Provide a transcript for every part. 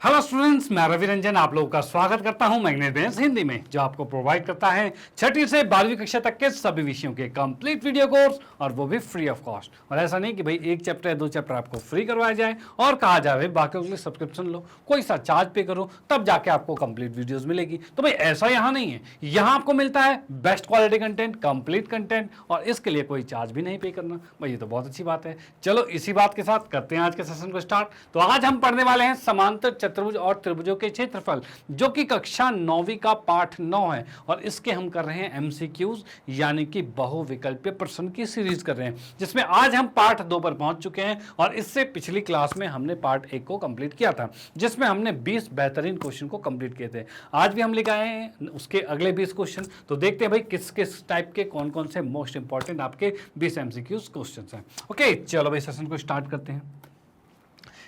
Hello students, मैं रवि रंजन आप लोगों का स्वागत करता हूं मैग्नेट बेंस हिंदी में, जो आपको प्रोवाइड करता है 6ठी से 12वीं कक्षा तक के सभी विषयों के कंप्लीट वीडियो कोर्स, और वो भी फ्री ऑफ कॉस्ट। और ऐसा नहीं कि भाई एक चैप्टर या दो चैप्टर आपको फ्री करवाया जाए और कहा जाए बाकियों के लिए सब्सक्रिप्शन लो, कोई सा चार्ज पे करो तब जाके आपको कंप्लीट वीडियोज मिलेगी। तो भाई ऐसा यहाँ नहीं है, यहाँ आपको मिलता है best quality content, complete content, और इसके लिए कोई चार्ज भी नहीं पे करना। भाई ये तो बहुत अच्छी बात है। चलो इसी बात के साथ करते हैं आज के सेशन को स्टार्ट। तो आज हम पढ़ने वाले हैं समांतर चतुर्भुज और त्रिभुजों के क्षेत्रफल, जो कि कक्षा 9वीं का पाठ 9 है, और इसके हम कर रहे हैं एमसीक्यूज यानी कि बहुविकल्पीय प्रश्न की सीरीज कर रहे हैं, जिसमें आज हम पाठ 2 पर पहुंच चुके हैं। और इससे पिछली क्लास में हमने पार्ट 1 को कंप्लीट किया था, जिसमें हमने 20 बेहतरीन क्वेश्चन को कंप्लीट किए थे। आज भी हम लेकर आए हैं उसके अगले 20 क्वेश्चन। तो देखते हैं भाई किस किस टाइप के कौन कौन से मोस्ट इंपॉर्टेंट आपके 20 एमसीक्यूज क्वेश्चन हैं। ओके, चलो भाई सेशन को स्टार्ट करते हैं।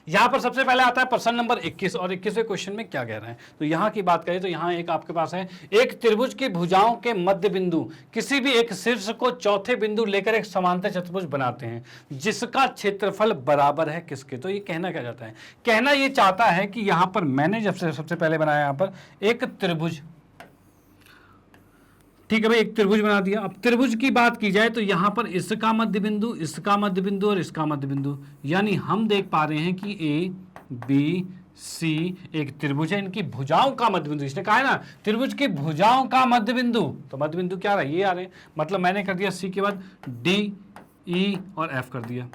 यहां पर सबसे पहले आता है प्रश्न नंबर 21, और 21वें क्वेश्चन में क्या कह रहे हैं। तो यहां की बात करें तो यहां एक आपके पास है, एक त्रिभुज की भुजाओं के मध्य बिंदु किसी भी एक शीर्ष को चौथे बिंदु लेकर एक समांतर चतुर्भुज बनाते हैं, जिसका क्षेत्रफल बराबर है किसके। तो ये कहना क्या चाहता है, कहना ये चाहता है कि यहां पर मैंने जब से सबसे पहले बनाया यहां पर एक त्रिभुज, ठीक है भाई, एक त्रिभुज बना दिया। अब त्रिभुज की बात की जाए तो यहां पर इसका मध्य बिंदु, इसका मध्य बिंदु और इसका मध्य बिंदु, यानी हम देख पा रहे हैं कि ए बी सी एक त्रिभुज है। इनकी भुजाओं का मध्य बिंदु, इसने कहा है ना त्रिभुज की भुजाओं का मध्य बिंदु, तो मध्य बिंदु क्या रहा है, ये आ रहे हैं। मतलब मैंने कर दिया सी के बाद डी ई और एफ कर दिया,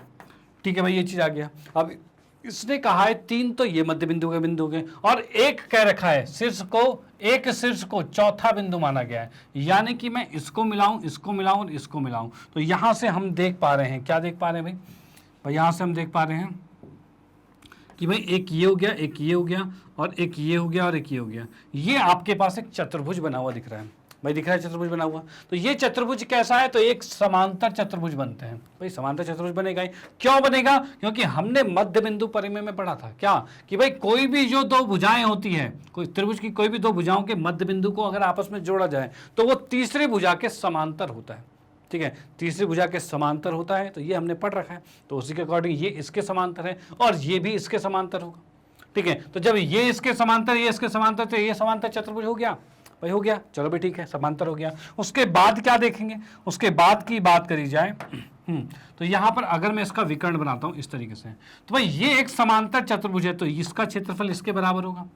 ठीक है भाई, ये चीज आ गया। अब इसने कहा है 3, तो ये मध्य बिंदु के बिंदु के, और एक कह रखा है शीर्ष को, एक शीर्ष को चौथा बिंदु माना गया है, यानी कि मैं इसको मिलाऊं, इसको मिलाऊं और इसको मिलाऊं। तो यहां से हम देख पा रहे हैं, क्या देख पा रहे हैं भाई यहां से हम देख पा रहे हैं कि भाई एक ये हो गया, एक ये हो गया, और एक ये हो गया, और एक ये हो गया। ये आपके पास एक चतुर्भुज बना हुआ दिख रहा है भाई, दिख रहा है चतुर्भुज बना हुआ। तो ये चतुर्भुज कैसा है, तो एक समांतर चतुर्भुज बनते हैं भाई। समांतर चतुर्भुज बनेगा ही, क्यों बनेगा, क्योंकि हमने मध्य बिंदु परिमेय में पढ़ा था क्या, कि भाई कोई भी जो दो भुजाएं होती है, कोई त्रिभुज की कोई भी दो भुजाओं के मध्य बिंदु को अगर आपस में जोड़ा जाए तो वो तीसरी भुजा के समांतर होता है। ठीक है, तीसरी भुजा के समांतर होता है, तो ये हमने पढ़ रखा है। तो उसी के अकॉर्डिंग ये इसके समांतर है और ये भी इसके समांतर होगा। ठीक है, तो जब ये इसके समांतर, ये इसके समांतर, तो ये समांतर चतुर्भुज हो गया भाई, हो गया। चलो भाई ठीक है, समांतर हो गया। उसके बाद क्या देखेंगे, उसके बाद की बात करी जाए तो यहां पर अगर मैं इसका विकर्ण बनाता हूं इस तरीके से, तो भाई ये एक समांतर चतुर्भुज है, तो इसका क्षेत्रफल इसके बराबर होगा।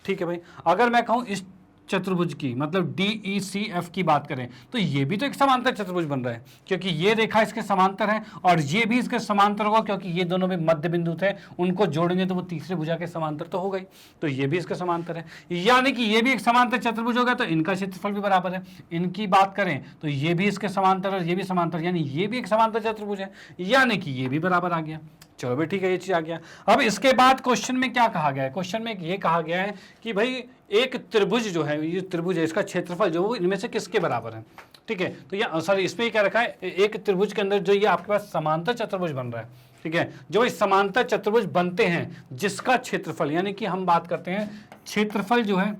ठीक है भाई, अगर मैं कहूं इस चतुर्भुज की, मतलब DECF की बात करें, तो ये भी तो एक समांतर चतुर्भुज बन रहा है, क्योंकि ये रेखा इसके समांतर है और ये भी इसके समांतर होगा, क्योंकि ये दोनों में मध्य बिंदु थे, उनको जोड़ेंगे तो वो तीसरे भुजा के समांतर तो हो गई। तो ये भी इसके समांतर है, यानी कि ये भी एक समांतर चतुर्भुज होगा, तो इनका क्षेत्रफल भी बराबर है। इनकी बात करें तो ये भी इसके समांतर और ये भी समांतर, यानी ये भी एक समांतर चतुर्भुज है, यानी कि ये भी बराबर आ गया। चलो भाई ठीक है, ये चीज आ गया। अब इसके बाद क्वेश्चन में क्या कहा गया है, क्वेश्चन में ये कहा गया है कि भाई एक त्रिभुज जो है, ये त्रिभुज है, इसका क्षेत्रफल जो इनमें से किसके बराबर है। ठीक है, तो ये सॉरी इसमें क्या रखा है, एक त्रिभुज के अंदर जो ये आपके पास समांतर चतुर्भुज बन रहा है, ठीक है, जो इस समांतर चतुर्भुज बनते हैं जिसका क्षेत्रफल, यानी कि हम बात करते हैं क्षेत्रफल जो है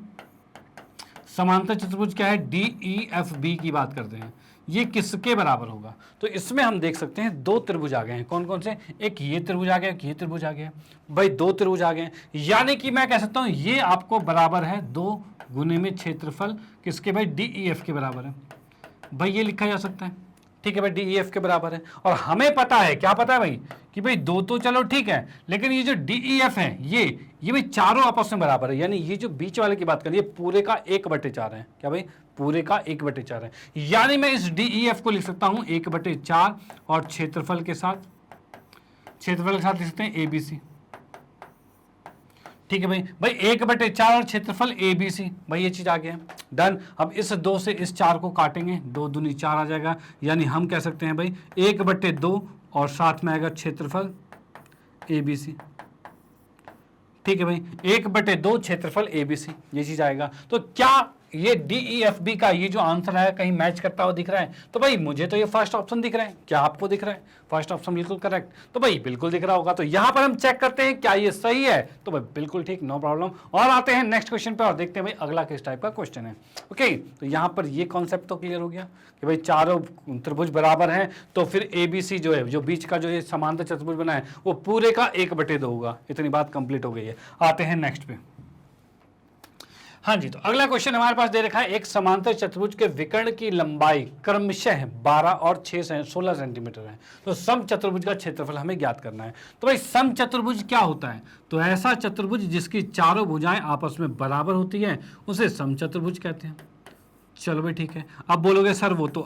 समांतर चतुर्भुज क्या है, DEFB की बात करते हैं, ये किसके बराबर होगा। तो इसमें हम देख सकते हैं दो त्रिभुज आ गए हैं, कौन कौन से, एक ये त्रिभुज आ गया, एक ये त्रिभुज आ गया भाई, दो त्रिभुज आ गए, यानी कि मैं कह सकता हूं ये आपको बराबर है 2 गुने में क्षेत्रफल किसके भाई, DEF के बराबर है भाई, ये लिखा जा सकता है। ठीक है भाई, DEF के बराबर है, और हमें पता है, क्या पता है भाई, कि भाई दो तो चलो ठीक है, लेकिन ये जो DEF है ये भाई चारों आपस में बराबर है, यानी ये जो बीच वाले की बात करें, ये पूरे का 1/4 है, क्या भाई, पूरे का 1/4 है, यानी मैं इस DEF को लिख सकता हूं 1/4, और क्षेत्रफल के साथ लिख सकते हैं ABC। ठीक है भाई 1/4 और क्षेत्रफल ABC, भाई ये चीज आ गया, डन। अब इस 2 से इस 4 को काटेंगे, 2 दूनी 4 आ जाएगा, यानी हम कह सकते हैं भाई 1/2 और साथ में आएगा क्षेत्रफल ABC। ठीक है भाई, 1/2 क्षेत्रफल ABC, ये चीज आएगा। तो क्या ये DEFB का ये जो आंसर है कहीं मैच करता हुआ दिख रहा है? तो भाई मुझे तो ये फर्स्ट ऑप्शन दिख रहा है, क्या आपको दिख रहा है? फर्स्ट ऑप्शन बिल्कुल करेक्ट, तो भाई बिल्कुल दिख रहा होगा। तो यहां पर हम चेक करते हैं क्या ये सही है, तो भाई बिल्कुल ठीक, नो प्रॉब्लम। और आते हैं नेक्स्ट क्वेश्चन पे और देखते हैं भाई अगला किस टाइप का क्वेश्चन है। ओके, तो यहां पर ये कॉन्सेप्ट तो क्लियर हो गया कि भाई चारों त्रिभुज बराबर हैं, तो फिर ABC जो है, जो बीच का जो ये समांतर चतुर्भुज बना है वो पूरे का 1/2 होगा। इतनी बात कंप्लीट हो गई है। आते हैं नेक्स्ट पे। हाँ जी, तो अगला क्वेश्चन हमारे पास दे रखा है, एक समांतर चतुर्भुज के विकर्ण की लंबाई क्रमशः 12 और 16 सेंटीमीटर है, तो सम चतुर्भुज का क्षेत्रफल हमें ज्ञात करना है। तो भाई सम चतुर्भुज क्या होता है? तो ऐसा चतुर्भुज जिसकी चारों भुजाएं आपस में बराबर होती है उसे सम चतुर्भुज कहते हैं। चलो भाई ठीक है। अब बोलोगे सर वो तो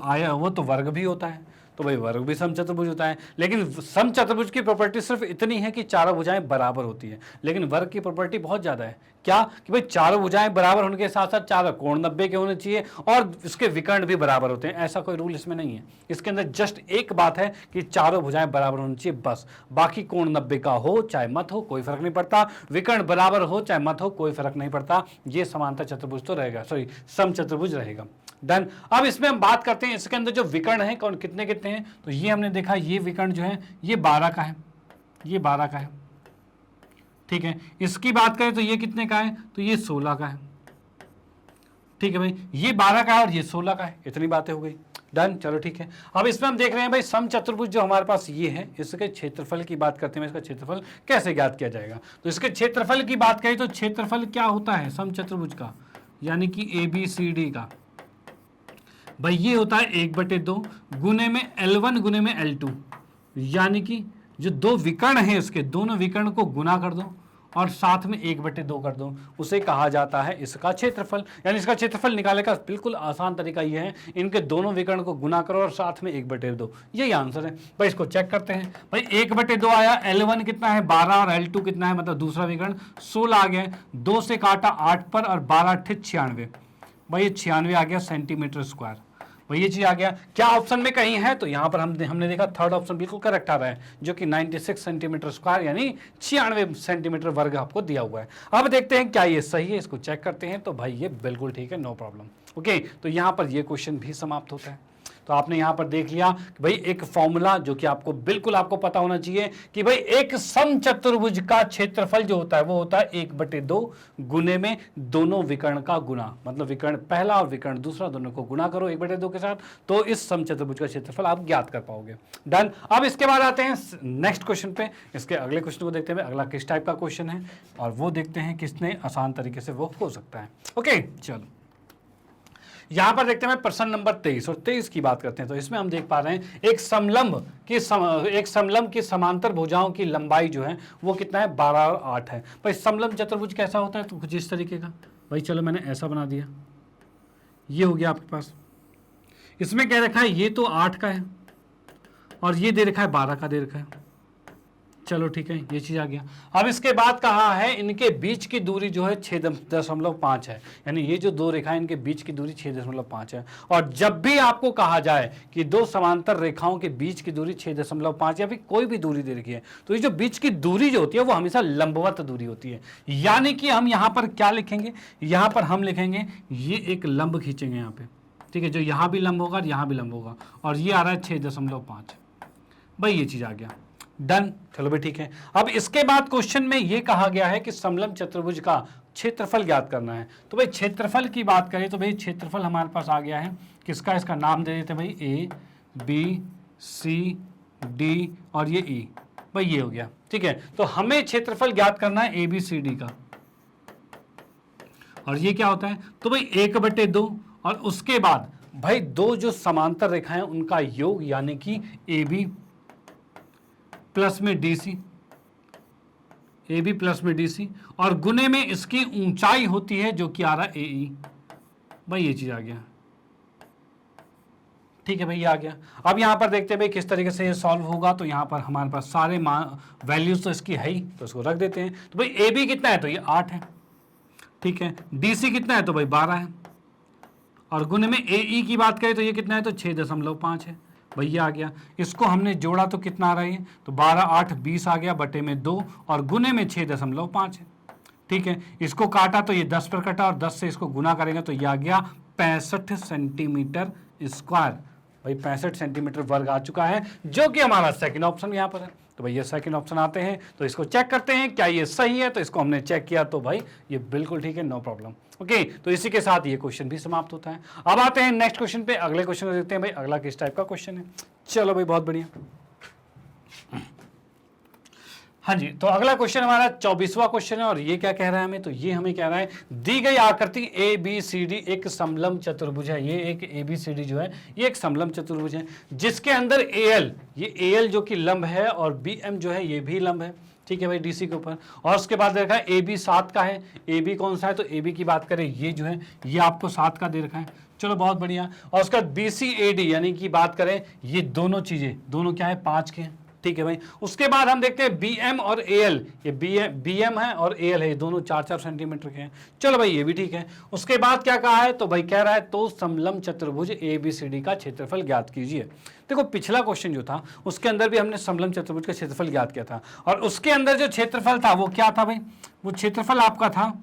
वर्ग भी होता है, तो भाई वर्ग भी सम चतुर्भुज होता है, लेकिन सम चतुर्भुज की प्रॉपर्टी सिर्फ इतनी है कि चारों भुजाएं बराबर होती है, लेकिन वर्ग की प्रॉपर्टी बहुत ज्यादा है। क्या कि भाई चारों भुजाएं बराबर होने के साथ साथ चारों कोण 90 के होने चाहिए और इसके विकर्ण भी बराबर होते हैं, ऐसा कोई रूल इसमें नहीं है। इसके अंदर जस्ट एक बात है कि चारों भुजाएं बराबर होनी चाहिए बस, बाकी कोण 90 का हो चाहे मत हो कोई फर्क नहीं पड़ता, विकर्ण बराबर हो चाहे मत हो कोई फर्क नहीं पड़ता, ये समांतर चतुर्भुज तो रहेगा, सॉरी सम चतुर्भुज रहेगा। डन। अब इसमें हम बात करते हैं इसके अंदर जो विकर्ण है कौन कितने कितने हैं, तो ये हमने देखा ये विकर्ण जो है ये 12 का है, ये 12 का है, ठीक है। इसकी बात करें तो ये कितने का है, तो ये 16 का है, ठीक है भाई, ये 12 का है और ये 16 का है, इतनी बातें हो गई। डन, चलो ठीक है। अब इसमें हम देख रहे हैं भाई सम चतुर्भुज जो हमारे पास ये है इसके क्षेत्रफल की बात करते हैं, इसका क्षेत्रफल कैसे ज्ञात किया जाएगा। तो इसके क्षेत्रफल की बात करें तो क्षेत्रफल क्या होता है सम चतुर्भुज का, यानी कि ABCD का, भाई ये होता है 1/2 गुने में L1 गुने में L2, यानी कि जो दो विकर्ण हैं इसके दोनों विकर्ण को गुना कर दो और साथ में 1/2 कर दो, उसे कहा जाता है इसका क्षेत्रफल। यानी इसका क्षेत्रफल निकालने का बिल्कुल आसान तरीका ये है, इनके दोनों विकर्ण को गुना करो और साथ में 1/2, यही आंसर है। भाई इसको चेक करते हैं, भाई 1/2 आया, L1 कितना है 12 और L2 कितना है, मतलब दूसरा विकर्ण 16 आ गया, 2 से काटा 8 पर और 12 8 96, भाई ये 96 आ गया सेंटीमीटर स्क्वायर, ये चीज आ गया। क्या ऑप्शन में कहीं है, तो यहां पर हमने देखा थर्ड ऑप्शन बिल्कुल करेक्ट आ रहा है, जो कि 96 सेंटीमीटर स्क्वायर यानी 96 सेंटीमीटर वर्ग आपको दिया हुआ है। अब देखते हैं क्या ये सही है, इसको चेक करते हैं, तो भाई ये बिल्कुल ठीक है, नो प्रॉब्लम। ओके, तो यहां पर ये क्वेश्चन भी समाप्त होता है। तो आपने यहां पर देख लिया कि भाई एक फॉर्मूला जो कि आपको बिल्कुल आपको पता होना चाहिए कि भाई एक समचतुर्भुज का क्षेत्रफल जो होता है वो होता है 1/2 गुने में दोनों विकर्ण का गुना, मतलब विकर्ण पहला और विकर्ण दूसरा दोनों को गुना करो 1/2 के साथ, तो इस समचतुर्भुज का क्षेत्रफल आप ज्ञात कर पाओगे। डन। अब इसके बाद आते हैं नेक्स्ट क्वेश्चन पे, इसके अगले क्वेश्चन को देखते हैं अगला किस टाइप का क्वेश्चन है और वो देखते हैं किसने आसान तरीके से वो हो सकता है। ओके, चलो यहां पर देखते हैं प्रश्न नंबर 23 और 23 की बात करते हैं। तो इसमें हम देख पा रहे हैं एक समलंब की समांतर भुजाओं की लंबाई जो है वो कितना है 12 और 8 है। भाई समलंब चतुर्भुज कैसा होता है, तो कुछ इस तरीके का, भाई चलो मैंने ऐसा बना दिया, ये हो गया आपके पास। इसमें क्या रखा है, ये तो 8 का है और ये दे रखा है 12 का दे रखा है, चलो ठीक है, ये चीज आ गया। अब इसके बाद कहा है इनके बीच की दूरी जो है 6.5 है, यानी ये जो दो रेखाएं इनके बीच की दूरी 6.5 है। और जब भी आपको कहा जाए कि दो समांतर रेखाओं के बीच की दूरी 6.5 या फिर कोई भी दूरी दे रखी है, तो ये जो बीच की दूरी जो होती है वो हमेशा लंबवत दूरी होती है। यानी कि हम यहाँ पर क्या लिखेंगे, यहाँ पर हम लिखेंगे ये एक लंब खींचेंगे यहाँ पे, ठीक है, जो यहाँ भी लंब होगा और यहाँ भी लंब होगा, और ये आ रहा है 6.5, भाई ये चीज आ गया। डन, चलो भाई ठीक है। अब इसके बाद क्वेश्चन में ये कहा गया है कि समलंब चतुर्भुज का क्षेत्रफल ज्ञात करना है। तो भाई क्षेत्रफल की बात करें तो भाई क्षेत्रफल हमारे पास आ गया है किसका, इसका नाम दे देते हैं भाई ABCD और ये E, भाई ये हो गया, ठीक है। तो हमें क्षेत्रफल ज्ञात करना है ABCD का, और ये क्या होता है, तो भाई 1/2 और उसके बाद भाई दो जो समांतर रेखाएं उनका योग यानी कि AB प्लस में DC, AB प्लस में DC, और गुने में इसकी ऊंचाई होती है जो कि आ रहा है AE, भाई ये चीज आ गया, ठीक है भाई ये आ गया। अब यहां पर देखते हैं भाई किस तरीके से ये सॉल्व होगा। तो यहां पर हमारे पास सारे वैल्यूज तो इसकी है ही, तो इसको रख देते हैं। तो भाई AB कितना है, तो ये 8 है, ठीक है। DC कितना है, तो भाई 12 है, और गुने में AE की बात करें तो ये कितना है, तो 6.5 है, भैया आ गया। इसको हमने जोड़ा तो कितना आ रहा है, तो 12 8 20 आ गया बटे में 2 और गुने में 6.5 है, ठीक है, इसको काटा तो ये 10 पर कटा और 10 से इसको गुना करेंगे तो ये आ गया 65 सेंटीमीटर स्क्वायर। भाई 65 सेंटीमीटर वर्ग आ चुका है, जो कि हमारा सेकंड ऑप्शन यहाँ पर है। तो भाई ये सेकंड ऑप्शन आते हैं, तो इसको चेक करते हैं क्या ये सही है। तो इसको हमने चेक किया तो भाई ये बिल्कुल ठीक है, नो प्रॉब्लम। ओके, तो इसी के साथ ये क्वेश्चन भी समाप्त होता है। अब आते हैं नेक्स्ट क्वेश्चन पे, अगले क्वेश्चन को देखते हैं भाई अगला किस टाइप का क्वेश्चन है। चलो भाई बहुत बढ़िया। हाँ जी, तो अगला क्वेश्चन हमारा 24वां क्वेश्चन है और ये क्या कह रहा है हमें, तो ये हमें कह रहा है दी गई आकृति ए बी सी डी एक समलंब चतुर्भुज है। ये एक ए बी सी डी जो है ये एक समलंब चतुर्भुज है, जिसके अंदर ए एल, ये ए एल जो कि लंब है और बी एम जो है ये भी लंब है। ठीक है भाई, डीसी के ऊपर। और उसके बाद दे रखा है ए बी 7 का है। ए बी कौन सा है, तो ए बी की बात करें ये जो है ये आपको 7 का दे रखा है। चलो बहुत बढ़िया। और उसका बी सी ए डी यानी कि बात करें ये दोनों चीजें, दोनों क्या है 5 के हैं। ठीक है भाई, उसके बाद हम देखते हैं बी एम और ए एल, ये बी एम है और ए एल है, दोनों 4-4 सेंटीमीटर के हैं। चलो भाई ये भी ठीक है। उसके बाद क्या कहा है, तो भाई कह रहा है तो समलंब चतुर्भुज ए बी सी डी का क्षेत्रफल ज्ञात कीजिए। देखो पिछला क्वेश्चन जो था उसके अंदर भी हमने समलंब चतुर्भुज का क्षेत्रफल ज्ञात किया था, और उसके अंदर जो क्षेत्रफल था वो क्या था भाई, वो क्षेत्रफल आपका था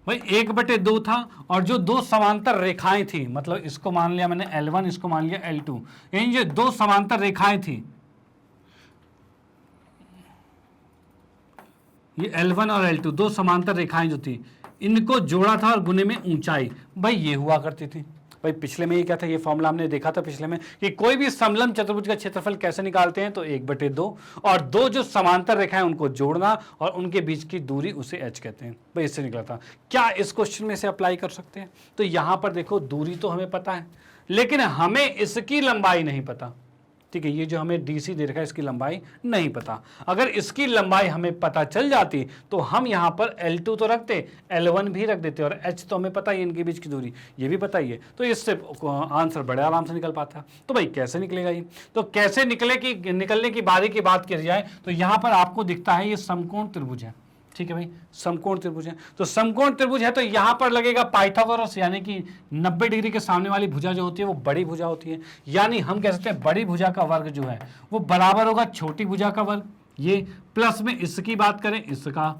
भाई 1/2 था। और जो दो समांतर रेखाएं थी, मतलब इसको मान लिया मैंने L1, इसको मान लिया L2, यानी जो दो समांतर रेखाएं थी, ये L1 और L2 दो समांतर रेखाएं जो थी, इनको जोड़ा था और गुने में ऊंचाई भाई ये हुआ करती थी। भाई पिछले में ये क्या था, ये फॉर्मूला हमने देखा था पिछले में कि कोई भी समलंब चतुर्भुज का क्षेत्रफल कैसे निकालते हैं, तो 1/2 और दो जो समांतर रेखाएं उनको जोड़ना और उनके बीच की दूरी उसे h कहते हैं। भाई इससे निकला था। क्या इस क्वेश्चन में से अप्लाई कर सकते हैं, तो यहां पर देखो दूरी तो हमें पता है लेकिन हमें इसकी लंबाई नहीं पता। ठीक है, ये जो हमें डीसी दे रखा है इसकी लंबाई नहीं पता। अगर इसकी लंबाई हमें पता चल जाती तो हम यहाँ पर L2 तो रखते, L1 भी रख देते, और H तो हमें पता ही, इनके बीच की दूरी ये भी पता ही है, तो इससे आंसर बड़े आराम से निकल पाता। तो भाई कैसे निकलेगा ये, तो कैसे निकलने की बारी की बात की जाए तो यहाँ पर आपको दिखता है ये समकोण त्रिभुज है। ठीक है भाई, समकोण त्रिभुज है, तो समकोण त्रिभुज है तो यहां पर लगेगा पाइथागोरस, यानी कि 90 डिग्री के सामने वाली भुजा जो होती है वो बड़ी भुजा होती है। यानी हम कह सकते हैं बड़ी भुजा का वर्ग जो है वो बराबर होगा छोटी भुजा का वर्ग, ये प्लस में इसकी बात करें इसका,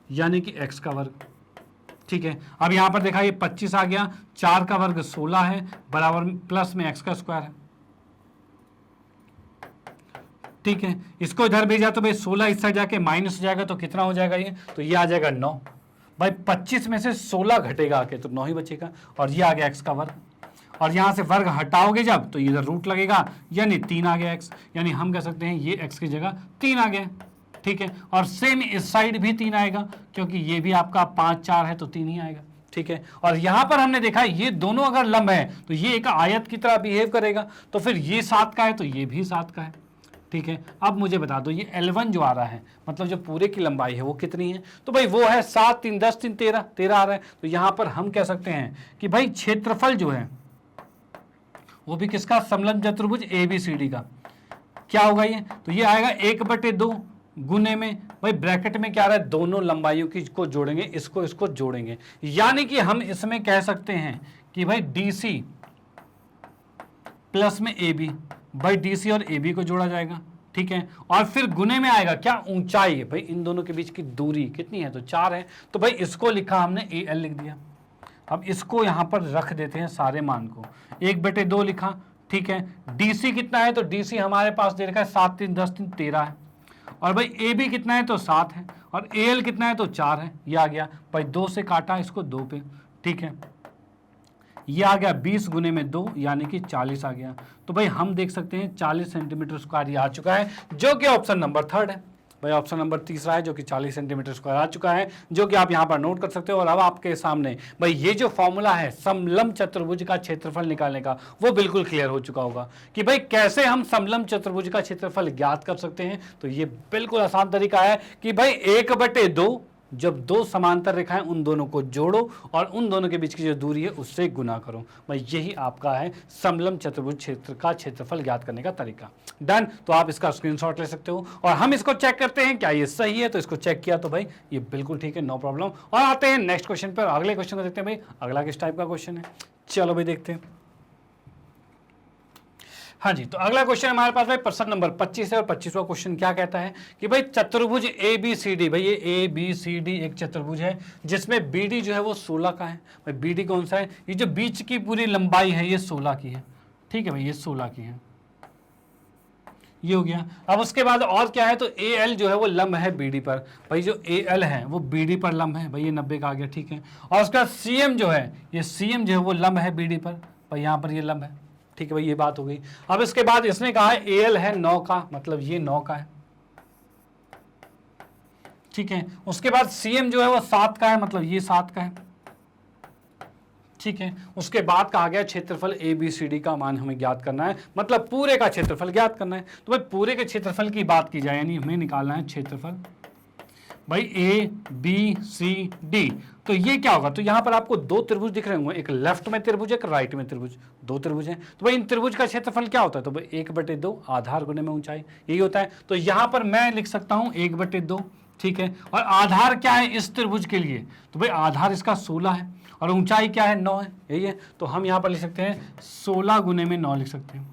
यानी कि x का वर्ग। ठीक है, अब यहां पर देखा ये 25 आ गया, 4 का वर्ग 16 है, बराबर प्लस में x का स्क्वायर है। ठीक है, इसको इधर भेजा तो भाई 16 इस साइड जाके माइनस हो जाएगा, तो कितना हो जाएगा ये, तो ये आ जाएगा 9। भाई 25 में से 16 घटेगा आके तो 9 ही बचेगा, और ये आ गया x का वर्ग। और यहां से वर्ग हटाओगे जब तो इधर रूट लगेगा, यानी 3 आ गया x, यानी हम कह सकते हैं ये x की जगह 3 आ गया। ठीक है, और सेम इस साइड भी 3 आएगा, क्योंकि ये भी आपका 5 4 है तो 3 ही आएगा। ठीक है, और यहां पर हमने देखा ये दोनों अगर लंब है तो ये एक आयत की तरह बिहेव करेगा, तो फिर ये 7 का है तो ये भी 7 का है। ठीक है, अब मुझे बता दो ये L1 जो आ रहा है, मतलब जो पूरे की लंबाई है वो कितनी है, तो भाई वो है 7 3 10 3 13 आ रहा है। तो यहां पर हम कह सकते हैं कि भाई क्षेत्रफल जो है वो भी किसका, समलंब चतुर्भुज ABCD का क्या होगा ये, तो ये आएगा 1/2 गुने में, भाई ब्रैकेट में क्या आ रहा है, दोनों लंबाइयों की को जोड़ेंगे, इसको जोड़ेंगे, यानी कि हम इसमें कह सकते हैं कि भाई DC प्लस में AB, भाई DC और AB को जोड़ा जाएगा। ठीक है, और फिर गुने में आएगा क्या, ऊंचाई, भाई इन दोनों के बीच की दूरी कितनी है, तो 4 है, तो भाई इसको लिखा हमने AL लिख दिया। अब इसको यहां पर रख देते हैं सारे मान को, 1/2 लिखा। ठीक है, DC कितना है, तो DC हमारे पास दे रखा है 7 3 10 3 13 है, और भाई AB कितना है, तो 7 है, और AL कितना है, तो 4 है, ये आ गया भाई 2 से काटा इसको 2 पे। ठीक है, ये आ गया 20 गुने में 2 यानी कि 40 आ गया। तो भाई हम देख सकते हैं 40 सेंटीमीटर स्क्वायर ये आ चुका है, जो कि ऑप्शन नंबर 3 है। भाई ऑप्शन नंबर 3 है जो कि 40 सेंटीमीटर स्क्वायर आ चुका है, जो कि आप यहाँ पर नोट कर सकते हो। और अब आपके सामने भाई ये जो फॉर्मूला है समलंब चतुर्भुज का क्षेत्रफल निकालने का वो बिल्कुल क्लियर हो चुका होगा कि भाई कैसे हम समलंब चतुर्भुज का क्षेत्रफल ज्ञात कर सकते हैं। तो ये बिल्कुल आसान तरीका है कि भाई 1/2 जब दो समांतर रेखाएं उन दोनों को जोड़ो और उन दोनों के बीच की जो दूरी है उससे गुना करो। भाई यही आपका है समलंब चतुर्भुज क्षेत्र का क्षेत्रफल ज्ञात करने का तरीका। डन, तो आप इसका स्क्रीनशॉट ले सकते हो और हम इसको चेक करते हैं क्या ये सही है। तो इसको चेक किया तो भाई ये बिल्कुल ठीक है, नो प्रॉब्लम। और आते हैं नेक्स्ट क्वेश्चन पर। अगले क्वेश्चन को देखते हैं भाई अगला किस टाइप का क्वेश्चन है। चलो भाई देखते हैं। हाँ जी, तो अगला क्वेश्चन हमारे पास भाई प्रश्न नंबर 25 है और 25वां क्वेश्चन क्या कहता है कि भाई चतुर्भुज ए बी सी डी, भाई ये ए बी सी डी एक चतुर्भुज है जिसमें बी डी जो है वो 16 का है। भाई बी डी कौन सा है, ये जो बीच की पूरी लंबाई है ये 16 की है, ठीक है भाई ये 16 की है, ये हो गया। अब उसके बाद और क्या है, तो ए एल जो है वो लंब है बी डी पर, भाई जो ए एल है वो बी डी पर लंब है, भाई ये 90 का आ गया, ठीक है। और उसका सी एम जो है, ये सी एम जो है वो लंब है बी डी पर, भाई यहाँ पर ये लंब है, ठीक है भाई ये बात हो गई। अब इसके बाद इसने कहा है ए एल है 9 का, मतलब ये 9 का है, ठीक है। उसके बाद सी एम जो है वो 7 का है, मतलब ये 7 का है, ठीक है। उसके बाद कहा गया क्षेत्रफल ए बी सी डी का मान हमें ज्ञात करना है, मतलब पूरे का क्षेत्रफल ज्ञात करना है। तो भाई पूरे के क्षेत्रफल की बात की जाए यानी हमें निकालना है क्षेत्रफल भाई ए बी सी डी। तो ये क्या होगा, तो यहां पर आपको दो त्रिभुज दिख रहे होंगे, एक लेफ्ट में त्रिभुज एक राइट में त्रिभुज, दो त्रिभुज हैं। तो भाई इन त्रिभुज का क्षेत्रफल क्या होता है, तो भाई 1/2 आधार गुणे में ऊंचाई, यही होता है। तो यहां पर मैं लिख सकता हूं 1/2, ठीक है। और आधार क्या है इस त्रिभुज के लिए, तो भाई आधार इसका 16 है और ऊंचाई क्या है 9 है, यही है। तो हम यहाँ पर लिख सकते हैं 16 गुने में 9 लिख सकते हैं,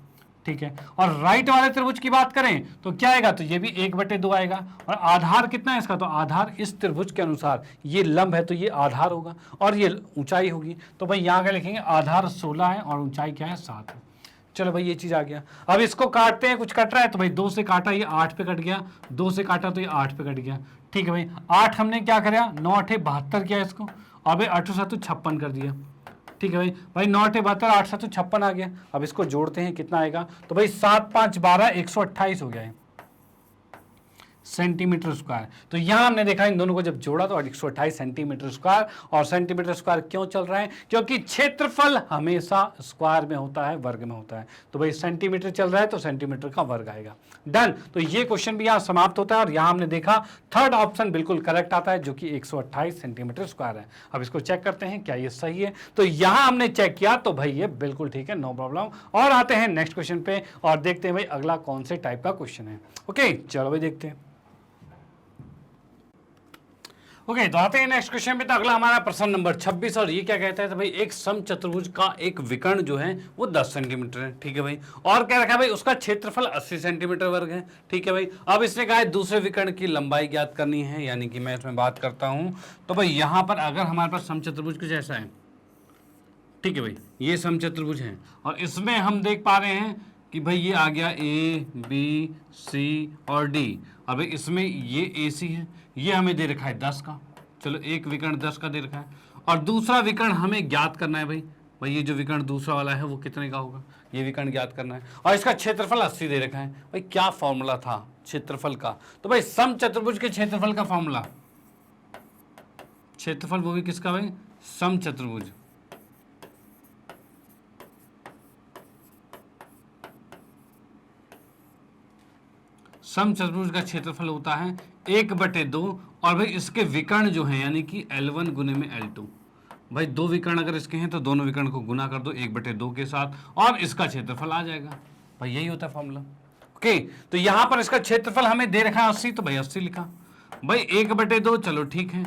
ठीक है। और राइट वाले त्रिभुज की बात करें तो क्या आएगा, तो ये भी 1/2 आएगा। और आधार कितना है इसका, तो आधार इस त्रिभुज के अनुसार ये लंब है तो ये आधार होगा और ये ऊंचाई होगी। तो भाई यहाँ क्या लिखेंगे, आधार 16 है और ऊंचाई क्या है 7 है। चलो भाई ये चीज आ गया। अब इसको काटते हैं, कुछ कट रहा है तो भाई 2 से काटा ये 8 पे कट गया, 2 से काटा तो ये 8 पे कट गया, ठीक है भाई। 8 हमने क्या करा, 9 8 72 किया इसको, अब 8 7 56 कर दिया, ठीक है भाई। भाई 9 8 72 8 7 56 आ गया। अब इसको जोड़ते हैं कितना आएगा, तो भाई 7 5 12 128 हो गया है सेंटीमीटर स्क्वायर। तो यहां हमने देखा इन दोनों को जब जोड़ा तो 128 सेंटीमीटर स्क्वायर। और सेंटीमीटर स्क्वायर क्यों चल रहा है, क्योंकि क्षेत्रफल हमेशा स्क्वायर में होता है, वर्ग में होता है। तो भाई सेंटीमीटर चल रहा है तो सेंटीमीटर का वर्ग आएगा। डन। तो ये क्वेश्चन भी यहां समाप्त होता है और यहां हमने देखा थर्ड ऑप्शन बिल्कुल करेक्ट आता है जो कि 128 सेंटीमीटर स्क्वायर है। अब इसको चेक करते हैं क्या ये सही है, तो यहां हमने चेक किया तो भाई ये बिल्कुल ठीक है, नो प्रॉब्लम। और आते हैं नेक्स्ट क्वेश्चन पे और देखते हैं भाई अगला कौन से टाइप का क्वेश्चन है। ओके चलो भाई देखते हैं। ओके तो आते हैं नेक्स्ट क्वेश्चन पे। तो अगला हमारा प्रश्न नंबर 26 और ये क्या कहता है, तो भाई एक समचतुर्भुज का एक विकर्ण जो है वो 10 सेंटीमीटर है, ठीक है भाई। और क्या रखा है भाई, उसका क्षेत्रफल 80 सेंटीमीटर वर्ग है, ठीक है भाई। अब इसने कहा है दूसरे विकर्ण की लंबाई ज्ञात करनी है, यानी कि मैं इसमें बात करता हूं तो भाई यहां पर अगर हमारे पास समचतुर्भुज कुछ ऐसा है, ठीक है भाई, ये समचतुर्भुज है और इसमें हम देख पा रहे हैं कि भाई ये आ गया ए बी सी और डी। अब इसमें ये ए सी है, ये हमें दे रखा है 10 का, चलो एक विकर्ण 10 का दे रखा है। और दूसरा विकर्ण हमें ज्ञात करना है भाई ये जो विकर्ण दूसरा वाला है वो कितने का होगा, ये विकर्ण ज्ञात करना है। और इसका क्षेत्रफल 80 दे रखा है। भाई क्या फॉर्मूला था क्षेत्रफल का, तो भाई समचतुर्भुज के क्षेत्रफल का फॉर्मूला, क्षेत्रफल वो भी किसका भाई, समचतुर्भुज, समचतुर्भुज का क्षेत्रफल होता है 1/2 और भाई इसके विकर्ण जो है यानी कि L1 गुने में L2। भाई दो विकर्ण अगर इसके हैं तो दोनों विकर्ण को गुना कर दो 1/2 के साथ और इसका क्षेत्रफल आ जाएगा। भाई यही होता है फॉर्मूला। ओके तो यहां पर इसका क्षेत्रफल हमें दे रखा है 80, तो भाई 80 लिखा। भाई 1/2 चलो ठीक है,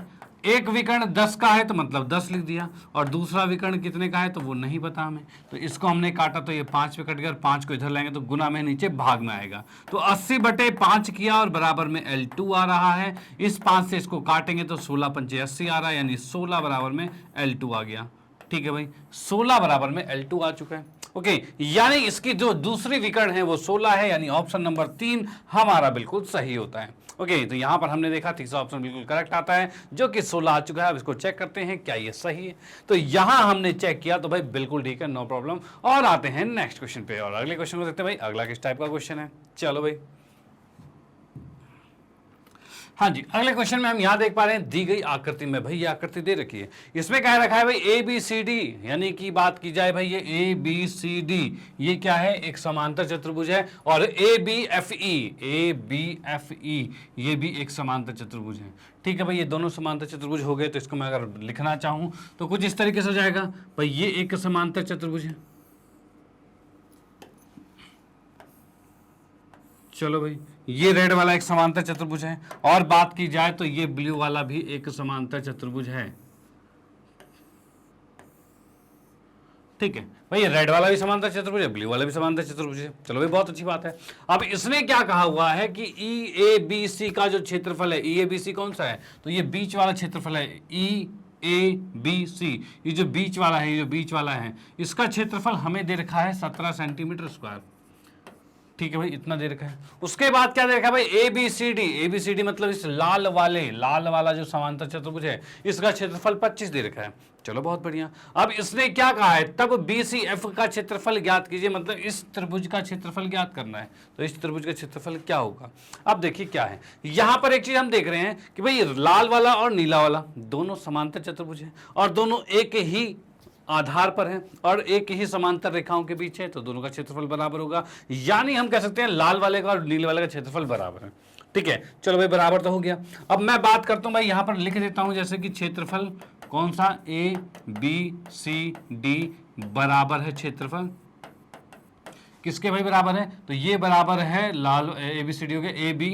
एक विकर्ण 10 का है तो मतलब 10 लिख दिया और दूसरा विकर्ण कितने का है तो वो नहीं पता हमें, तो इसको हमने काटा तो ये 5 पे कट गया और 5 को इधर लाएंगे तो गुना में नीचे भाग में आएगा। तो 80/5 किया और बराबर में L2 आ रहा है। इस 5 से इसको काटेंगे तो 16 पंचे 80 आ रहा है, यानी 16 बराबर में L2 आ गया। ठीक है भाई 16 बराबर में L2 आ चुका है। ओके यानी इसकी जो दूसरी विकर्ण है वो 16 है, यानी ऑप्शन नंबर 3 हमारा बिल्कुल सही होता है। ओके तो यहां पर हमने देखा तीसरा ऑप्शन बिल्कुल करेक्ट आता है जो कि 16 आ चुका है। अब इसको चेक करते हैं क्या ये सही है, तो यहां हमने चेक किया तो भाई बिल्कुल ठीक है, नो प्रॉब्लम। और आते हैं नेक्स्ट क्वेश्चन पे और अगले क्वेश्चन को देखते हैं भाई अगला किस टाइप का क्वेश्चन है। चलो भाई हाँ जी अगले क्वेश्चन में हम यहां देख पा रहे हैं दी गई आकृति में, भाई ये आकृति दे रखी है, इसमें क्या रखा है भाई ए बी सी डी, यानी कि बात की जाए भाई ये ए बी सी डी ये क्या है एक समांतर चतुर्भुज है और ए बी एफ ई ये भी एक समांतर चतुर्भुज है। ठीक है भाई ये दोनों समांतर चतुर्भुज हो गए, तो इसको मैं अगर लिखना चाहूं तो कुछ इस तरीके से हो जाएगा। भाई ये एक समांतर चतुर्भुज है, चलो भाई ये रेड वाला एक समांतर चतुर्भुज है और बात की जाए तो ये ब्लू वाला भी एक समांतर चतुर्भुज है। ठीक है भाई, रेड वाला भी समांतर चतुर्भुज है, ब्लू वाला भी समांतर चतुर्भुज है। चलो भाई बहुत अच्छी बात है। अब इसने क्या कहा हुआ है कि ई ए बी सी का जो क्षेत्रफल है, ई ए बी सी कौन सा है, तो ये बीच वाला क्षेत्रफल है, ई ए बी सी, ये जो बीच वाला है, ये जो बीच वाला है, इसका क्षेत्रफल हमें दे रखा है 17 सेंटीमीटर स्क्वायर। ठीक है भाई, इतना दे रखा है। उसके बाद क्या दे रखा है भाई, ए बी सी डी मतलब इस लाल वाला जो समांतर चतुर्भुज है, इसका क्षेत्रफल 25 दे रखा है। चलो बहुत बढ़िया। अब इसने क्या कहा है, तब बी सी एफ का क्षेत्रफल ज्ञात कीजिए, मतलब इस त्रिभुज का क्षेत्रफल ज्ञात करना है। तो इस त्रिभुज का क्षेत्रफल क्या होगा, अब देखिए क्या है। यहां पर एक चीज हम देख रहे हैं कि भाई लाल वाला और नीला वाला दोनों समांतर चतुर्भुज है और दोनों एक ही आधार पर है और एक ही समांतर रेखाओं के बीच है, तो दोनों का क्षेत्रफल बराबर होगा। यानी हम कह सकते हैं लाल वाले का और नीले वाले का क्षेत्रफल बराबर है। ठीक है, चलो भाई बराबर तो हो गया। अब मैं बात करता हूं भाई, यहां पर लिख देता हूं जैसे कि क्षेत्रफल कौन सा, ए बी सी डी बराबर है क्षेत्रफल किसके भाई बराबर है, तो ये बराबर है लाल ए बी सी डी हो गया, ए बी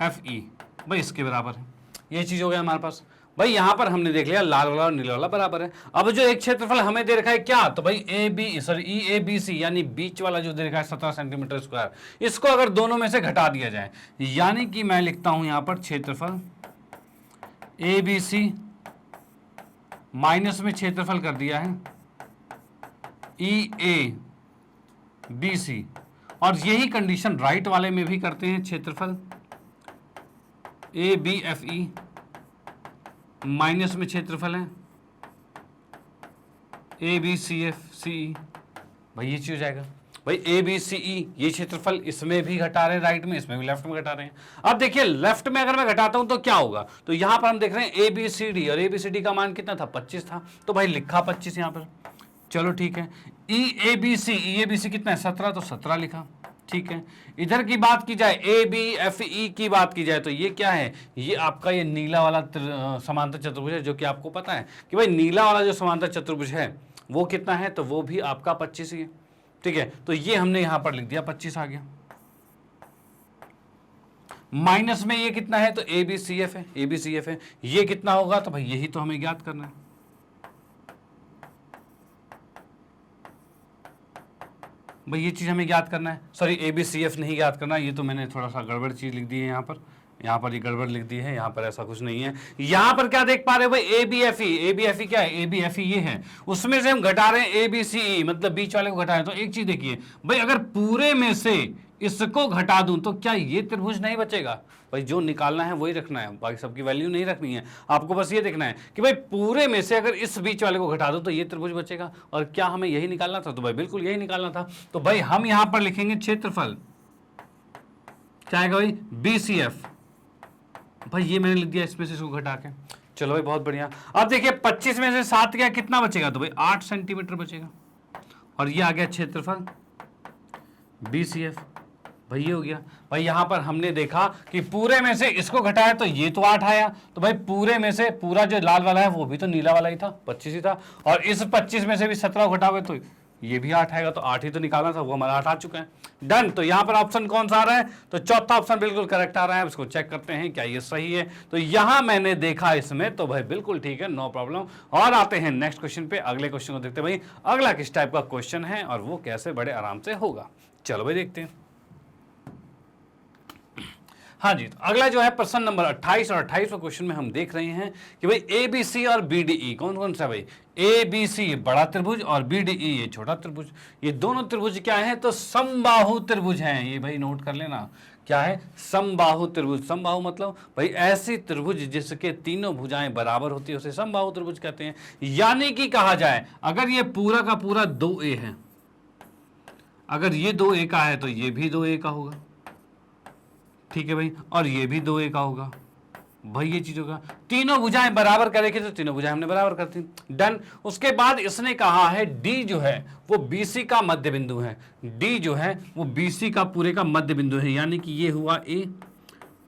एफ ई भाई इसके बराबर है। ये चीज हो गया हमारे पास भाई। यहां पर हमने देख लिया लाल वाला और नीला वाला बराबर है। अब जो एक क्षेत्रफल हमें दे रखा है क्या, तो भाई ई ए बी सी यानी बीच वाला जो दे रखा है 17 सेंटीमीटर स्क्वायर, इसको अगर दोनों में से घटा दिया जाए, यानी कि मैं लिखता हूं यहां पर क्षेत्रफल ए बी सी माइनस में क्षेत्रफल कर दिया है ई ए बी सी, और यही कंडीशन राइट वाले में भी करते हैं, क्षेत्रफल A B F E minus में क्षेत्रफल है ए बी सी एफ सी ई। भाई ये चीज हो जाएगा भाई, ए बी सी ई ये क्षेत्रफल इसमें भी घटा रहे हैं राइट में, इसमें भी लेफ्ट में घटा रहे हैं। अब देखिए लेफ्ट में अगर मैं घटाता हूं तो क्या होगा, तो यहां पर हम देख रहे हैं ए बी सी डी, और ए बी सी डी का मान कितना था, 25 था, तो भाई लिखा 25 यहां पर। चलो ठीक है, ई ए बी सी कितना है 17, तो 17 लिखा। ठीक है, इधर की बात की जाए ए बी एफ ई की बात की जाए तो ये क्या है, ये आपका ये नीला वाला समांतर चतुर्भुज है, जो कि आपको पता है कि भाई नीला वाला जो समांतर चतुर्भुज है वो कितना है, तो वो भी आपका 25 ही है। ठीक है, तो ये हमने यहां पर लिख दिया 25 आ गया। माइनस में ये कितना है, तो ए बी सी एफ है, ए बी सी एफ है, ये कितना होगा, तो भाई यही तो हमें ज्ञात करना है। भाई ये चीज हमें ज्ञात करना है, sorry A B C F नहीं ज्ञात करना, ये तो मैंने थोड़ा सा गड़बड़ चीज लिख दी है यहाँ पर ये गड़बड़ लिख दी है, यहाँ पर ऐसा कुछ नहीं है। यहाँ पर क्या देख पा रहे हो भाई, ए बी एफ ई क्या है, ए बी एफ ई ये है, उसमें से हम घटा रहे हैं ए बी सी ई, मतलब बीच वाले को घटा रहे हैं। तो एक चीज देखिए भाई, अगर पूरे में से इसको घटा दूं तो क्या ये त्रिभुज नहीं बचेगा, भाई जो निकालना है वही रखना है, बाकी सबकी वैल्यू नहीं रखनी है, आपको बस ये देखना है कि भाई पूरे में से अगर इस बीच वाले को घटा दो तो ये त्रिभुज बचेगा। और क्या हमें यही निकालना था, तो भाई बिल्कुल यही निकालना था। तो भाई हम यहां पर लिखेंगे क्षेत्रफल क्या आएगा भाई, बी सी एफ, भाई ये मैंने लिख दिया इसमें से इसको घटा के। चलो भाई बहुत बढ़िया। अब देखिए 25 में से 7 गया, कितना बचेगा, तो भाई 8 सेंटीमीटर बचेगा, और ये आ गया क्षेत्रफल बी सी एफ। भाई ये हो गया। भाई यहां पर हमने देखा कि पूरे में से इसको घटाया तो ये तो 8 आया, तो भाई पूरे में से पूरा जो लाल वाला है वो भी तो नीला वाला ही था, 25 ही था, और इस 25 में से भी 17 घटाओगे तो ये भी 8 आएगा, तो 8 ही तो निकालना था, वो हमारा 8 आ चुका है। डन। तो यहां पर ऑप्शन कौन सा आ रहा है, तो चौथा ऑप्शन बिल्कुल करेक्ट आ रहा है। इसको चेक करते हैं क्या ये सही है, तो यहां मैंने देखा इसमें, तो भाई बिल्कुल ठीक है, नो प्रॉब्लम। और आते हैं नेक्स्ट क्वेश्चन पे, अगले क्वेश्चन को देखते हैं भाई अगला किस टाइप का क्वेश्चन है और वो कैसे बड़े आराम से होगा। चलो भाई देखते हैं। हाँ जी, तो अगला जो है प्रश्न नंबर 28 और 28वें क्वेश्चन में हम देख रहे हैं कि भाई ए बी सी और बी डी ई कौन कौन सा, भाई ए बी सी ये बड़ा त्रिभुज और बी डी ई ये छोटा त्रिभुज, ये दोनों त्रिभुज क्या है, तो समबाहु त्रिभुज हैं। ये भाई नोट कर लेना, क्या है, समबाहु त्रिभुज। समबाहु मतलब भाई ऐसी त्रिभुज जिसके तीनों भुजाएं बराबर होती है उसे समबाहु त्रिभुज कहते हैं। यानी कि कहा जाए अगर ये पूरा का पूरा 2a है, अगर ये 2a का है तो ये भी 2a का होगा, ठीक है भाई, और ये भी 2a का होगा। भाई ये चीज होगा, तीनों भुजाएं बराबर करेंगे तो तीनों भुजाएं हमने बराबर कर दी, डन। उसके बाद इसने कहा है डी जो है वो बीसी का मध्य बिंदु है, डी जो है वो बीसी का पूरे का मध्य बिंदु है, यानी कि ये हुआ ए,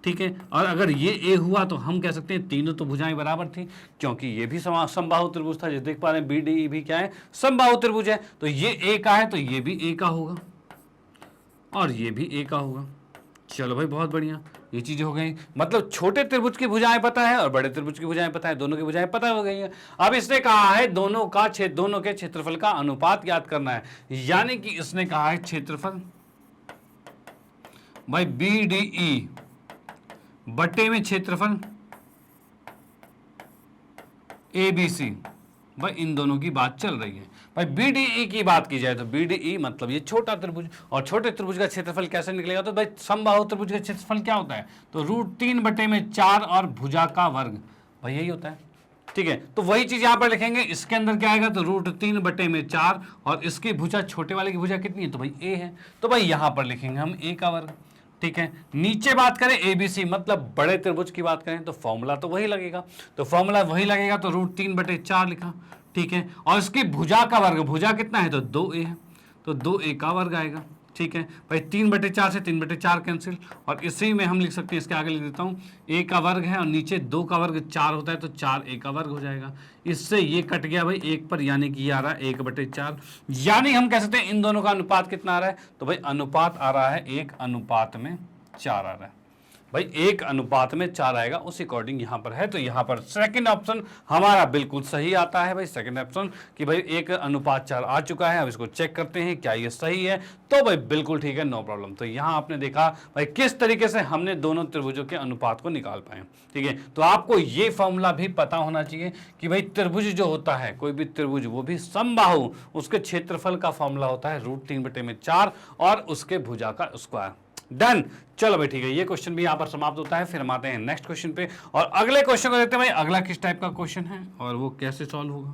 ठीक है। और अगर ये ए हुआ तो हम कह सकते हैं तीनों तो भुजाएं बराबर थी, क्योंकि ये भी समबाहु त्रिभुज था, जो देख पा रहे हैं बी डी ई भी क्या है, समबाहु त्रिभुज है। तो ये ए का है तो ये भी ए का होगा और ये भी ए का होगा, चलो भाई बहुत बढ़िया, ये चीजें हो गई। मतलब छोटे त्रिभुज की भुजाएं पता है और बड़े त्रिभुज की भुजाएं पता है, दोनों की भुजाएं पता हो गई है। अब इसने कहा है दोनों के क्षेत्रफल का अनुपात ज्ञात करना है, यानी कि इसने कहा है क्षेत्रफल भाई BDE बटे में क्षेत्रफल ABC, भाई इन दोनों की बात चल रही है। भाई BDE की बात की जाए तो BDE मतलब ये छोटा त्रिभुज, और छोटे त्रिभुज का क्षेत्रफल कैसे निकलेगा, तो भाई समबाहु त्रिभुज का क्षेत्रफल क्या होता है, तो √3/4 और भुजा का वर्ग, भाई यही होता है। ठीक है, तो वही चीज यहां पर लिखेंगे, इसके अंदर क्या आएगा, तो √3/4 और इसकी भुजा, छोटे वाले की भुजा कितनी है, तो भाई A है, तो भाई यहां पर लिखेंगे हम A का वर्ग। ठीक है, नीचे बात करें ABC मतलब बड़े त्रिभुज की बात करें तो फॉर्मूला तो वही लगेगा, तो √3/4 लिखा। ठीक है, और इसकी भुजा का वर्ग, भुजा कितना है, तो 2A है, तो 2A का वर्ग आएगा। ठीक है भाई, 3/4 से 3/4 कैंसिल, और इसी में हम लिख सकते हैं, इसके आगे लिख देता हूँ, A का वर्ग है और नीचे 2 का वर्ग 4 होता है, तो 4A का वर्ग हो जाएगा। इससे ये कट गया भाई 1 पर, यानी कि ये आ रहा है 1/4, यानी हम कह सकते हैं इन दोनों का अनुपात कितना आ रहा है, तो भाई अनुपात आ रहा है 1:4 आ रहा है। भाई 1:4 आएगा, उस अकॉर्डिंग यहां पर है, तो यहां पर सेकंड ऑप्शन हमारा बिल्कुल सही आता है भाई, सेकंड ऑप्शन कि भाई 1:4 आ चुका है। अब इसको चेक करते हैं क्या ये सही है, तो भाई बिल्कुल ठीक है, नो प्रॉब्लम। तो यहां आपने देखा भाई किस तरीके से हमने दोनों त्रिभुजों के अनुपात को निकाल पाए। ठीक है, तो आपको ये फॉर्मूला भी पता होना चाहिए कि भाई त्रिभुज जो होता है, कोई भी त्रिभुज वो भी समबाहु, उसके क्षेत्रफल का फॉर्मूला होता है √3/4 और उसके भुजा का स्क्वायर। डन, चलो भाई ठीक है, ये क्वेश्चन भी यहां पर समाप्त होता है। फिर हम आते हैं नेक्स्ट क्वेश्चन पे, और अगले क्वेश्चन को देखते हैं भाई अगला किस टाइप का क्वेश्चन है और वो कैसे सॉल्व होगा।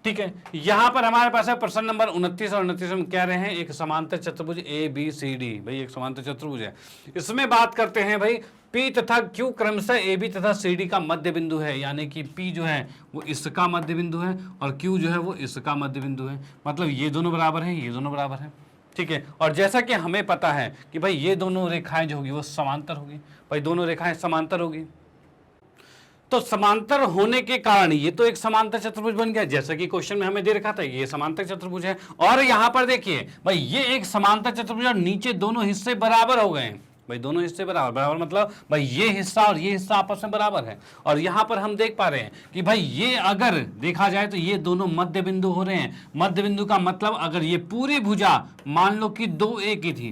ठीक है, यहां पर हमारे पास है प्रश्न नंबर 29, और 29 हम कह रहे हैं एक समांतर चतुर्भुज ABCD, भाई एक समांतर चतुर्भुज है। इसमें बात करते हैं भाई P तथा Q क्रमशः AB तथा CD का मध्य बिंदु है, यानी कि P जो है वो इसका मध्य बिंदु है और Q जो है वो इसका मध्य बिंदु है, मतलब ये दोनों बराबर हैं, ये दोनों बराबर हैं। ठीक है, और जैसा कि हमें पता है कि भाई ये दोनों रेखाएं जो होगी वो समांतर होगी, भाई दोनों रेखाएं समांतर होगी, तो समांतर होने के कारण ये तो एक समांतर चतुर्भुज बन गया, जैसा कि क्वेश्चन में हमें दे रखा था ये समांतर चतुर्भुज है। और यहां पर देखिए भाई ये एक समांतर चतुर्भुज और नीचे दोनों हिस्से बराबर हो गए, भाई दोनों हिस्से बराबर, बराबर मतलब भाई ये हिस्सा और ये हिस्सा आपस में बराबर है। और यहां पर हम देख पा रहे हैं कि भाई ये अगर देखा जाए तो ये दोनों मध्य बिंदु हो रहे हैं। मध्य बिंदु का मतलब अगर ये पूरी भुजा मान लो कि 2A की थी,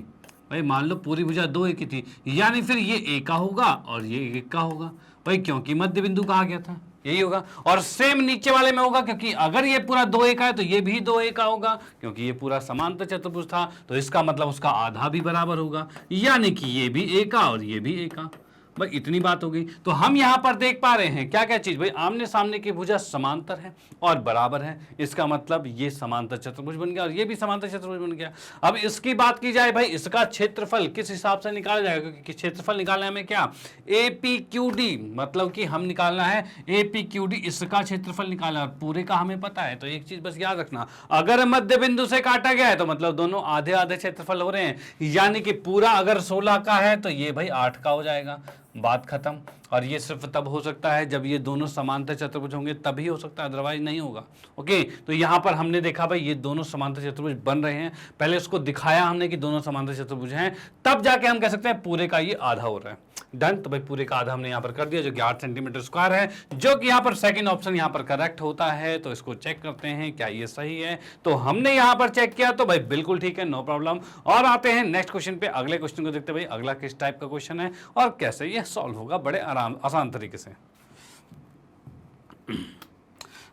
भाई मान लो पूरी भुजा 2A की थी, यानी फिर ये A का होगा और ये 1 का होगा, भाई क्योंकि मध्य बिंदु कहा गया था, यही होगा। और सेम नीचे वाले में होगा, क्योंकि अगर ये पूरा 2A का है तो ये भी 2A का होगा, क्योंकि ये पूरा समांतर चतुर्भुज था, तो इसका मतलब उसका आधा भी बराबर होगा, यानी कि ये भी A का और ये भी A का। भाई इतनी बात हो गई। तो हम यहां पर देख पा रहे हैं क्या क्या चीज, भाई आमने सामने की भुजा समांतर है और बराबर है, इसका मतलब ये समांतर चतुर्भुज बन गया और ये भी समांतर चतुर्भुज बन गया। अब इसकी बात की जाए भाई इसका क्षेत्रफल किस हिसाब से निकाला जाएगा, क्योंकि क्षेत्रफल निकालना है हमें क्या, APQD, मतलब कि हम निकालना है APQD, इसका क्षेत्रफल निकालना है, पूरे का हमें पता है। तो एक चीज बस याद रखना, अगर मध्य बिंदु से काटा गया है तो मतलब दोनों आधे आधे क्षेत्रफल हो रहे हैं, यानी कि पूरा अगर 16 का है तो ये भाई 8 का हो जाएगा, बात खत्म। और ये सिर्फ तब हो सकता है जब ये दोनों समांतर चतुर्भुज होंगे, तभी हो सकता है, अदरवाइज नहीं होगा। ओके, तो यहां पर हमने देखा भाई ये दोनों समांतर चतुर्भुज बन रहे हैं, पहले उसको दिखाया हमने कि दोनों समांतर चतुर्भुज हैं, तब जाके हम कह सकते हैं पूरे का ये आधा हो रहा है। डन, तो भाई पूरे का आधा हमने यहां पर कर दिया, जो कि 8 सेंटीमीटर स्क्वायर है, जो कि यहां पर सेकंड ऑप्शन यहां पर करेक्ट होता है। तो इसको चेक करते हैं क्या ये सही है, तो हमने यहां पर चेक किया, तो भाई बिल्कुल ठीक है, नो प्रॉब्लम। और आते हैं नेक्स्ट क्वेश्चन पे, अगले क्वेश्चन को देखते हैं भाई अगला किस टाइप का क्वेश्चन है और कैसे ये सॉल्व होगा बड़े आसान तरीके से।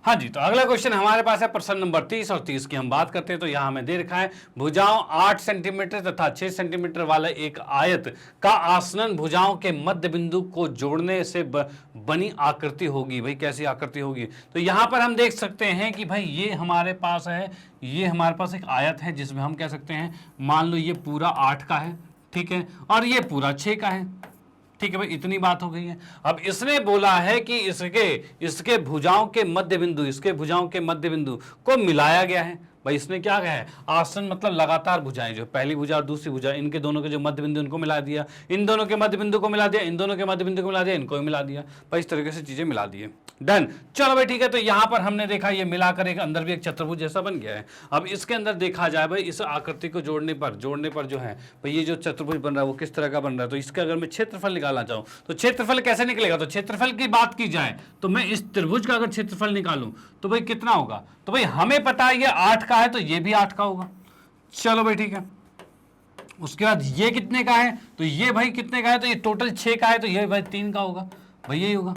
हाँ जी, तो अगला क्वेश्चन हमारे पास है प्रश्न नंबर 30, और 30 की हम बात करते हैं तो यहां हमें दे रखा है भुजाओं 8 सेंटीमीटर तथा 6 सेंटीमीटर वाले एक आयत का आसनन भुजाओं के मध्य बिंदु को जोड़ने से बनी आकृति होगी। भाई कैसी आकृति होगी, तो यहां पर हम देख सकते हैं कि भाई ये हमारे पास है, ये हमारे पास एक आयत है जिसमें हम कह सकते हैं मान लो ये पूरा 8 का है, ठीक है, और ये पूरा 6 का है। ठीक है भाई, इतनी बात हो गई है। अब इसने बोला है कि इसके भुजाओं के मध्य बिंदु, इसके भुजाओं के मध्य बिंदु को मिलाया गया है। भाई इसने क्या कहा है, आसन मतलब लगातार भुजाएं, जो पहली भुजा और दूसरी भुजा, इनके दोनों के जो मध्य बिंदु इनको मिला दिया, इन दोनों के मध्य बिंदु को मिला दिया, इन दोनों के मध्य बिंदु को मिला दिया, इनको भी मिला दिया। भाई इस तरीके से चीजें मिला दी है। डन। चलो भाई ठीक है, तो यहां पर हमने देखा ये मिलाकर एक अंदर भी एक चतुर्भुज जैसा बन गया है। अब इसके अंदर देखा जाए भाई, इस आकृति को जोड़ने पर जो है भाई ये जो चतुर्भुज बन रहा है वो किस तरह का बन रहा है। तो इसका अगर मैं क्षेत्रफल निकालना चाहूं तो क्षेत्रफल कैसे निकलेगा, तो क्षेत्रफल की बात की जाए तो मैं इस त्रिभुज का अगर क्षेत्रफल निकालूं तो भाई कितना होगा, तो भाई हमें पता है ये 8 का है तो ये भी 8 का होगा। चलो भाई ठीक है, उसके बाद ये कितने का है, तो ये भाई कितने का है, तो ये टोटल 6 का है तो ये भाई 3 का होगा, भाई यही होगा।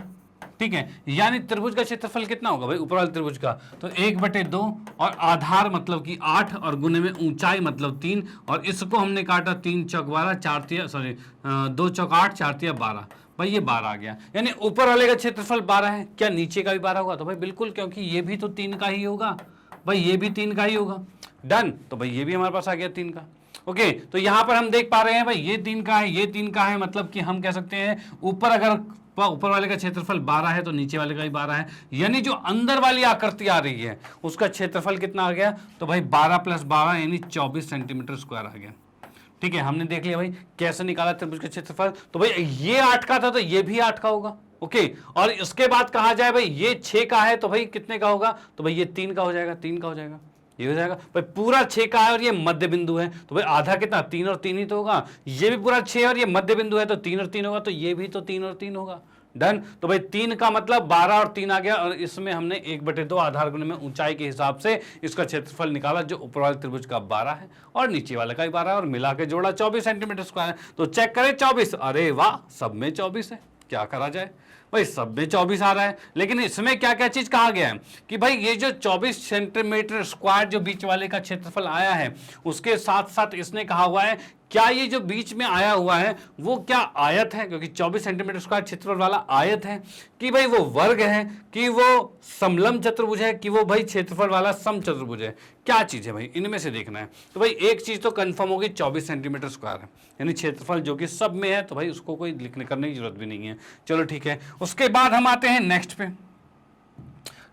ठीक है, यानी त्रिभुज का क्षेत्रफल कितना होगा भाई ऊपर वाले त्रिभुज का, तो 1/2 और आधार मतलब कि 8 और गुने में ऊंचाई मतलब 3, और इसको हमने काटा 3 चौक 12, 4 तिया सॉरी 2 चौक 8, 4 तिया 12, भाई ये 12 आ गया। यानी ऊपर वाले का क्षेत्रफल 12 है, क्या नीचे का भी 12 होगा, तो भाई बिल्कुल, क्योंकि ये भी तो 3 का ही होगा, भाई ये भी 3 का ही होगा। डन, तो भाई ये भी हमारे पास आ गया 3 का। ओके, तो यहां पर हम देख पा रहे हैं भाई ये 3 का है, ये 3 का है, मतलब कि हम कह सकते हैं ऊपर अगर ऊपर वाले का क्षेत्रफल 12 है तो नीचे वाले का भी 12 है, यानी जो अंदर वाली आकृति आ रही है उसका क्षेत्रफल कितना आ गया, तो भाई 12 + 12 यानी 24 सेंटीमीटर स्क्वायर आ गया। ठीक है, हमने देख लिया भाई कैसे निकाला त्रिभुज का क्षेत्रफल, तो भाई ये 8 का था तो ये भी 8 का होगा। ओके, और इसके बाद कहा जाए भाई ये 6 का है तो भाई कितने का होगा, तो भाई ये 3 का हो जाएगा, 3 का हो जाएगा, ये हो जाएगा भाई पूरा 6 का है और ये मध्य बिंदु है तो भाई आधा कितना 3 और 3 ही तो होगा, ये भी पूरा 6 और ये मध्य बिंदु है तो 3 और 3 होगा, तो ये भी तो 3 और 3 होगा। डन, तो भाई 3 का मतलब 12 और 3 आ गया, और इसमें हमने 1/2 आधार गुणे में ऊंचाई के हिसाब से इसका क्षेत्रफल निकाला, जो ऊपर वाले त्रिभुज का 12 है और नीचे वाले का भी 12 है, और मिला के जोड़ा 24 सेंटीमीटर स्क्वायर है। तो चेक करें 24, अरे वाह सब में 24 है, क्या करा जाए भाई सब में 24 आ रहा है, लेकिन इसमें क्या क्या चीज कहा गया है कि भाई ये जो 24 सेंटीमीटर स्क्वायर जो बीच वाले का क्षेत्रफल आया है उसके साथ साथ इसने कहा हुआ है क्या ये जो बीच में आया हुआ है वो क्या आयत है, क्योंकि 24 सेंटीमीटर स्क्वायर क्षेत्रफल वाला आयत है, कि भाई वो वर्ग है, कि वो समलंब चतुर्भुज है, कि वो भाई क्षेत्रफल वाला सम चतुर्भुज है, क्या चीज है भाई इनमें से देखना है। तो भाई एक चीज तो कंफर्म होगी 24 सेंटीमीटर स्क्वायर है, यानी क्षेत्रफल जो कि सब में है, तो भाई उसको कोई लिखने करने की जरूरत भी नहीं है। चलो ठीक है, उसके बाद हम आते हैं नेक्स्ट पे।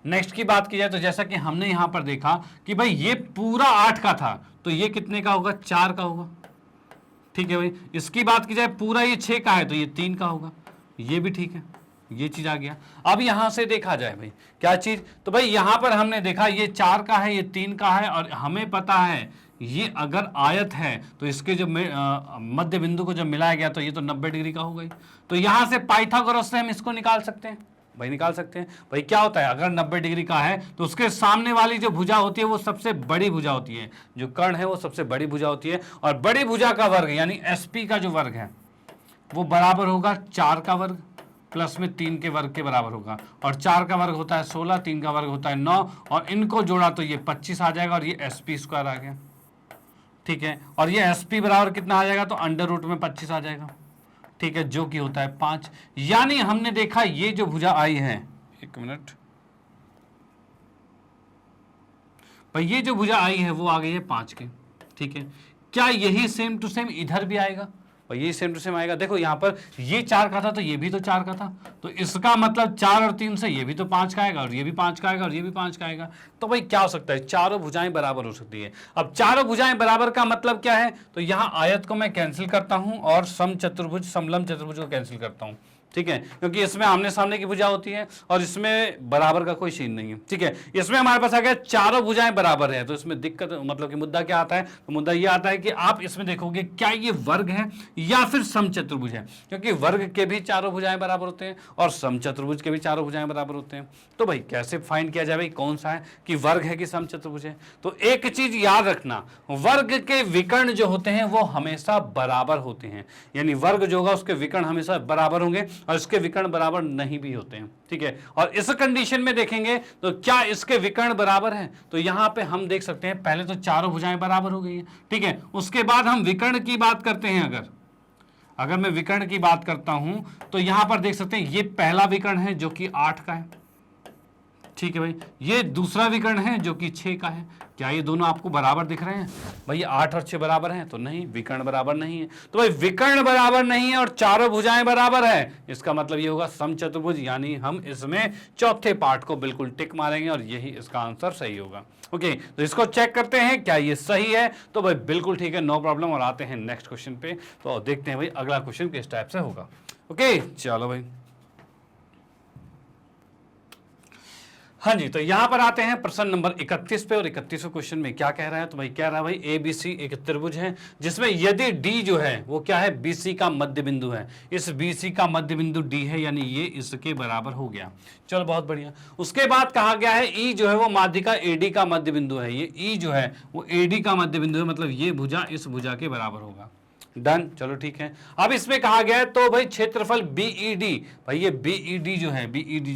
नेक्स्ट की बात की जाए तो जैसा कि हमने यहां पर देखा कि भाई ये पूरा 8 का था तो ये कितने का होगा, 4 का होगा। ठीक है भाई, इसकी बात की जाए पूरा ये 6 का है तो ये 3 का होगा, ये भी ठीक है, ये चीज आ गया। अब यहां से देखा जाए भाई क्या चीज, तो भाई यहां पर हमने देखा ये 4 का है, ये 3 का है, और हमें पता है ये अगर आयत है तो इसके जो मध्य बिंदु को जब मिलाया गया तो ये तो 90 डिग्री का हो गई। तो यहां से पाइथागोरस से हम इसको निकाल सकते हैं, भाई निकाल सकते हैं। भाई क्या होता है अगर 90 डिग्री का है तो उसके सामने वाली जो भुजा होती है वो सबसे बड़ी भुजा होती है, जो कर्ण है वो सबसे बड़ी भुजा होती है, और बड़ी भुजा का वर्ग यानी एसपी का जो वर्ग है वो बराबर होगा 4 का वर्ग प्लस में 3 के वर्ग के बराबर होगा, और 4 का वर्ग होता है 16, 3 का वर्ग होता है 9, और इनको जोड़ा तो ये 25 आ जाएगा, और ये एसपी स्क्वायर आ गया। ठीक है, और ये एसपी बराबर कितना आ जाएगा, तो अंडर रूट में 25 आ जाएगा। ठीक है, जो कि होता है 5। यानी हमने देखा ये जो भुजा आई है, एक मिनट भाई, ये जो भुजा आई है वो आ गई है 5 के। ठीक है, क्या यही सेम टू सेम इधर भी आएगा, और ये सेम टू सेम आएगा। देखो यहां पर ये 4 का था तो ये भी तो 4 का था, तो इसका मतलब 4 और 3 से ये भी तो 5 का आएगा, और ये भी 5 का आएगा, और ये भी 5 का आएगा। तो भाई क्या हो सकता है, चारों भुजाएं बराबर हो सकती है। अब चारों भुजाएं बराबर का मतलब क्या है, तो यहां आयत को मैं कैंसिल करता हूं और सम चतुर्भुज समलंब चतुर्भुज को कैंसिल करता हूं। ठीक है, क्योंकि इसमें आमने सामने की भुजा होती है और इसमें बराबर का कोई सीन नहीं है। ठीक है, इसमें हमारे पास आ गया चारों भुजाएं बराबर है, तो इसमें दिक्कत मतलब कि मुद्दा क्या आता है, तो मुद्दा ये आता है कि आप इसमें देखोगे क्या ये वर्ग है या फिर समचतुर्भुज है, क्योंकि वर्ग के भी चारों भुजाएं बराबर होते हैं और समचतुर्भुज के भी चारों भुजाएं बराबर होते हैं। तो भाई कैसे फाइंड किया जाए भाई कौन सा है, कि वर्ग है कि समचतुर्भुज है। तो एक चीज याद रखना, वर्ग के विकर्ण जो होते हैं वो हमेशा बराबर होते हैं, यानी वर्ग जो होगा उसके विकर्ण हमेशा बराबर होंगे और इसके विकर्ण बराबर नहीं भी होते हैं। ठीक है, और इस कंडीशन में देखेंगे तो क्या इसके विकर्ण बराबर हैं, तो यहां पे हम देख सकते हैं पहले तो चारों भुजाएं बराबर हो गई हैं। ठीक है, उसके बाद हम विकर्ण की बात करते हैं। अगर मैं विकर्ण की बात करता हूं तो यहां पर देख सकते हैं ये पहला विकर्ण है जो कि 8 का है। ठीक है भाई, ये दूसरा विकर्ण है जो कि 6 का है। क्या ये दोनों आपको बराबर दिख रहे हैं भाई, 8 और 6 बराबर हैं, तो नहीं, विकर्ण बराबर नहीं है। तो भाई विकर्ण बराबर नहीं है और चारों भुजाएं बराबर है, इसका मतलब ये होगा समचतुर्भुज, यानी हम इसमें चौथे पार्ट को बिल्कुल टिक मारेंगे और यही इसका आंसर सही होगा। ओके, तो इसको चेक करते हैं क्या ये सही है, तो भाई बिल्कुल ठीक है, नो प्रॉब्लम। और आते हैं नेक्स्ट क्वेश्चन पे, तो देखते हैं भाई अगला क्वेश्चन किस टाइप से होगा। ओके चलो भाई, हाँ जी, तो यहां पर आते हैं प्रश्न नंबर 31 पे, और 31वें क्वेश्चन में क्या कह रहा है, तो भाई कह रहा है भाई ABC एक त्रिभुज है जिसमें यदि D जो है वो क्या है, BC का मध्य बिंदु है, इस BC का मध्य बिंदु D है, यानी ये इसके बराबर हो गया। चलो बहुत बढ़िया। उसके बाद कहा गया है E जो है वो माध्यिका AD का मध्य बिंदु है, ये E जो है वो AD का मध्य बिंदु है, मतलब ये भुजा इस भुजा के बराबर होगा। डन, चलो ठीक है। अब इसमें कहा गया है तो भाई क्षेत्रफल BED, भाई ये BED जो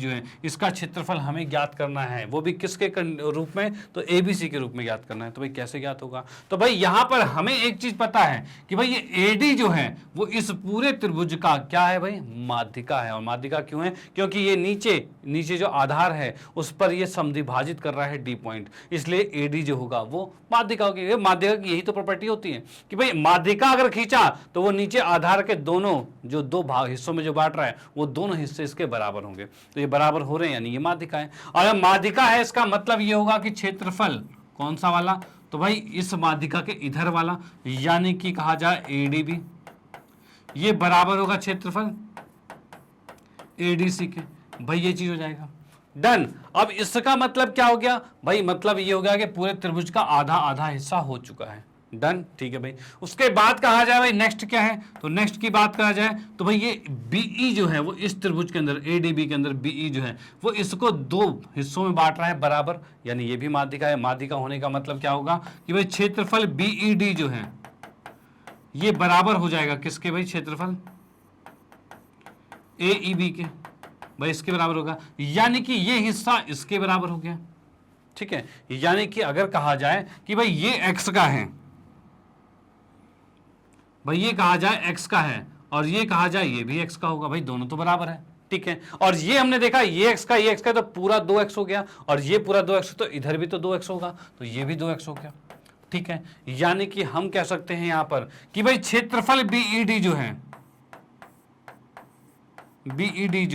है इसका क्षेत्रफल हमें ज्ञात करना है, वो भी किसके रूप में, तो ABC के रूप में ज्ञात करना है। तो भाई कैसे ज्ञात होगा, तो भाई यहां पर हमें एक चीज पता है कि भाई ये AD जो है वो इस पूरे त्रिभुज का क्या है भाई, माध्यिका है। और माध्यिका क्यों है, क्योंकि ये नीचे जो आधार है उस पर ये समद्विभाजित कर रहा है D पॉइंट, इसलिए AD जो होगा वो माध्यिका होगी। माध्यिका की यही तो प्रॉपर्टी होती है कि भाई माध्यिका अगर खींचा तो वो नीचे आधार के दोनों जो दो भाग हिस्सों में जो बांट रहा है वो दोनों हिस्से इसके बराबर होंगे, तो ये बराबर हो रहे हैं, यानी ये माध्यिका है। और अब माध्यिका है इसका मतलब ये होगा कि क्षेत्रफल कौन सा वाला, तो भाई इस माध्यिका के इधर वाला, यानी कि कहा जाए ADB, ये बराबर होगा क्षेत्रफल ADC के। भाई ये चीज हो जाएगा। डन। अब इसका मतलब क्या हो गया भाई, मतलब ये हो गया कि पूरे त्रिभुज का आधा आधा हिस्सा हो चुका है। डन, ठीक है भाई। उसके बाद कहा जाए भाई नेक्स्ट क्या है, तो नेक्स्ट की बात करा जाए तो भाई ये BE जो है वो इस त्रिभुज के अंदर ADB के अंदर BE जो है वो इसको दो हिस्सों में बांट रहा है बराबर, यानी ये भी माध्यिका है। माध्यिका होने का मतलब क्या होगा कि भाई क्षेत्रफल BED जो है ये बराबर हो जाएगा किसके भाई, क्षेत्रफल AEB के, भाई इसके बराबर होगा, यानी कि ये हिस्सा इसके बराबर हो गया। ठीक है, यानी कि अगर कहा जाए कि भाई ये x का है, भाई ये कहा जाए x का है और ये कहा जाए ये भी x का होगा, भाई दोनों तो बराबर है। ठीक है, और ये हमने देखा ये x का तो पूरा 2x हो गया, और ये पूरा 2x तो इधर भी तो 2x होगा, तो ये भी 2x हो गया। ठीक है, यानी कि हम कह सकते हैं यहां पर कि भाई क्षेत्रफल BED जो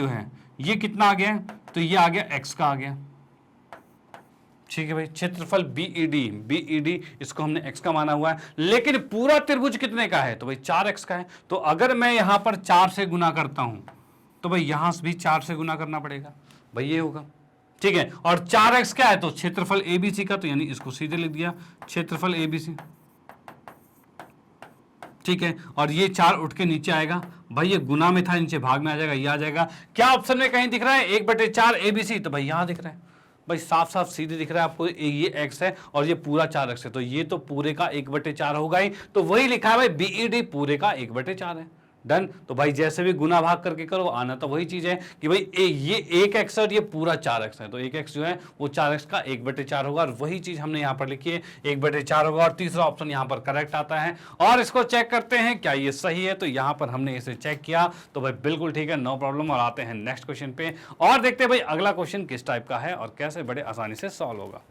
है ये कितना आ गया, तो ये आ गया x का आ गया। ठीक है भाई, क्षेत्रफल BED इसको हमने x का माना हुआ है, लेकिन पूरा त्रिभुज कितने का है, तो भाई 4x का है। तो अगर मैं यहां पर 4 से गुना करता हूं तो भाई यहां से भी 4 से गुना करना पड़ेगा, भाई ये होगा। ठीक है, और 4x क्या है, तो क्षेत्रफल ABC का, तो यानी इसको सीधे लिख दिया क्षेत्रफल ABC। ठीक है, और ये 4 उठ के नीचे आएगा, भाई ये गुना में था नीचे भाग में आ जाएगा, ये आ जाएगा। क्या ऑप्शन में कहीं दिख रहा है 1/4 ABC, तो भाई यहां दिख रहा है, भाई साफ साफ सीधे दिख रहा है आपको, ये x है और ये पूरा 4x है, तो ये तो पूरे का 1/4 होगा ही, तो वही लिखा है भाई BED पूरे का 1/4 है। डन। तो भाई जैसे भी गुना भाग करके करो, आना तो वही चीज है कि भाई ये 1x है और ये पूरा 4x है, तो 1x जो है वो 4x का 1/4 होगा, और वही चीज हमने यहाँ पर लिखी है 1/4 होगा, और तीसरा ऑप्शन यहाँ पर करेक्ट आता है। और इसको चेक करते हैं क्या ये सही है, तो यहाँ पर हमने इसे चेक किया, तो भाई बिल्कुल ठीक है, नो प्रॉब्लम। और आते हैं नेक्स्ट क्वेश्चन पे और देखते हैं भाई अगला क्वेश्चन किस टाइप का है और कैसे बड़े आसानी से सॉल्व होगा।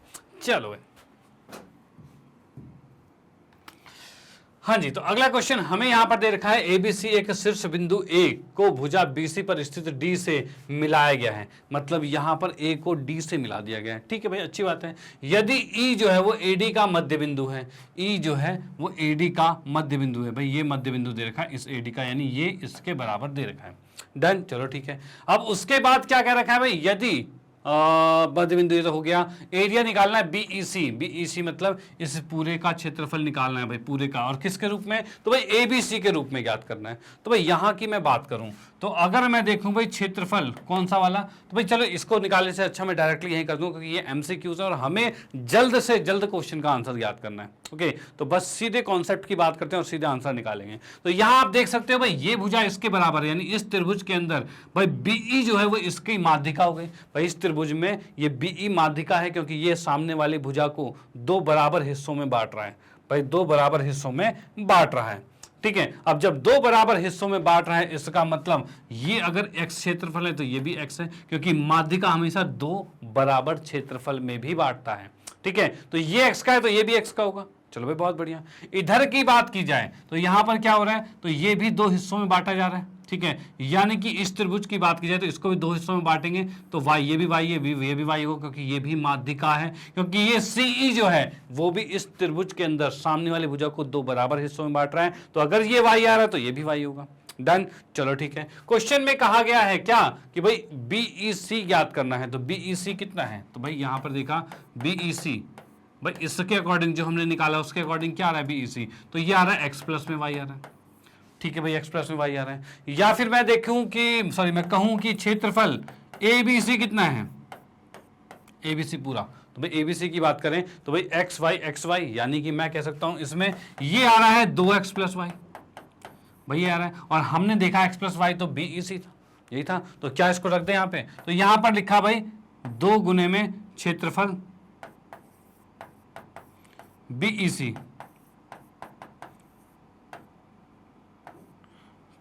चलो भाई, हाँ जी, तो अगला क्वेश्चन हमें यहां पर दे रखा है ABC एक शीर्ष बिंदु A को भुजा BC पर स्थित D से मिलाया गया है, मतलब यहां पर A को D से मिला दिया गया है। ठीक है भाई, अच्छी बात है। यदि E जो है वो AD का मध्य बिंदु है, E जो है वो AD का मध्य बिंदु है, भाई ये मध्य बिंदु दे रखा है इस AD का, यानी ये इसके बराबर दे रखा है। डन, चलो ठीक है। अब उसके बाद क्या कह रखा है भाई, यदि मध्य बिंदु ये तो हो गया, एरिया निकालना है BEC मतलब इस पूरे का क्षेत्रफल निकालना है भाई, पूरे का, और किसके रूप में, तो भाई ABC के रूप में ज्ञात करना है। तो भाई यहां की मैं बात करूं तो अगर मैं देखूं भाई क्षेत्रफल कौन सा वाला, तो भाई चलो इसको निकालने से अच्छा मैं डायरेक्टली यही कर दूं, क्योंकि ये MCQ है और हमें जल्द से जल्द क्वेश्चन का आंसर याद करना है। ओके, तो बस सीधे कॉन्सेप्ट की बात करते हैं और सीधे आंसर निकालेंगे। तो यहां आप देख सकते हो भाई ये भुजा इसके बराबर है, यानी इस त्रिभुज के अंदर भाई BE जो है वो इसकी माध्यिका हो गई। भाई इस त्रिभुज में ये BE माध्यिका है, क्योंकि ये सामने वाली भुजा को 2 बराबर हिस्सों में बांट रहा है, भाई 2 बराबर हिस्सों में बांट रहा है। ठीक है, अब जब 2 बराबर हिस्सों में बांट रहा है, इसका मतलब ये अगर x क्षेत्रफल है तो ये भी x है, क्योंकि माध्यिका हमेशा 2 बराबर क्षेत्रफल में भी बांटता है। ठीक है, तो ये x का है तो ये भी x का होगा। चलो भाई बहुत बढ़िया। इधर की बात की जाए तो यहां पर क्या हो रहा है, तो ये भी 2 हिस्सों में बांटा जा रहा है। ठीक है, यानी कि इस त्रिभुज की बात की जाए तो इसको भी 2 हिस्सों में बांटेंगे, तो y ये भी y ये भी y होगा, क्योंकि ये भी माध्यिका है, क्योंकि ये CE जो है वो भी इस त्रिभुज के अंदर सामने वाली भुजा को 2 बराबर हिस्सों में बांट रहा है, तो अगर ये y आ रहा है तो ये भी y होगा। डन। चलो ठीक है, क्वेश्चन में कहा गया है क्या कि भाई बीईसी ज्ञात करना है, तो बीईसी कितना है, तो भाई यहां पर देखा बीईसी, भाई इसके अकॉर्डिंग जो हमने निकाला उसके अकॉर्डिंग क्या आ रहा है बीईसी, तो ये आ रहा है एक्स प्लस में वाई आ रहा है। ठीक है भाई, एक्स प्लस में वाई आ रहा है। या फिर मैं देखूं कि सॉरी मैं कहूं कि क्षेत्रफल एबीसी कितना है, एबीसी पूरा, तो भाई एबीसी की बात करें तो भाई एक्स वाई, यानी कि मैं कह सकता हूं इसमें ये आ रहा है 2x प्लस वाई, भाई ये आ रहा है। और हमने देखा x प्लस वाई तो बीईसी था, यही था, तो क्या इसको रख दें यहां पे, तो यहां पर लिखा भाई 2 गुने में क्षेत्रफल बीईसी,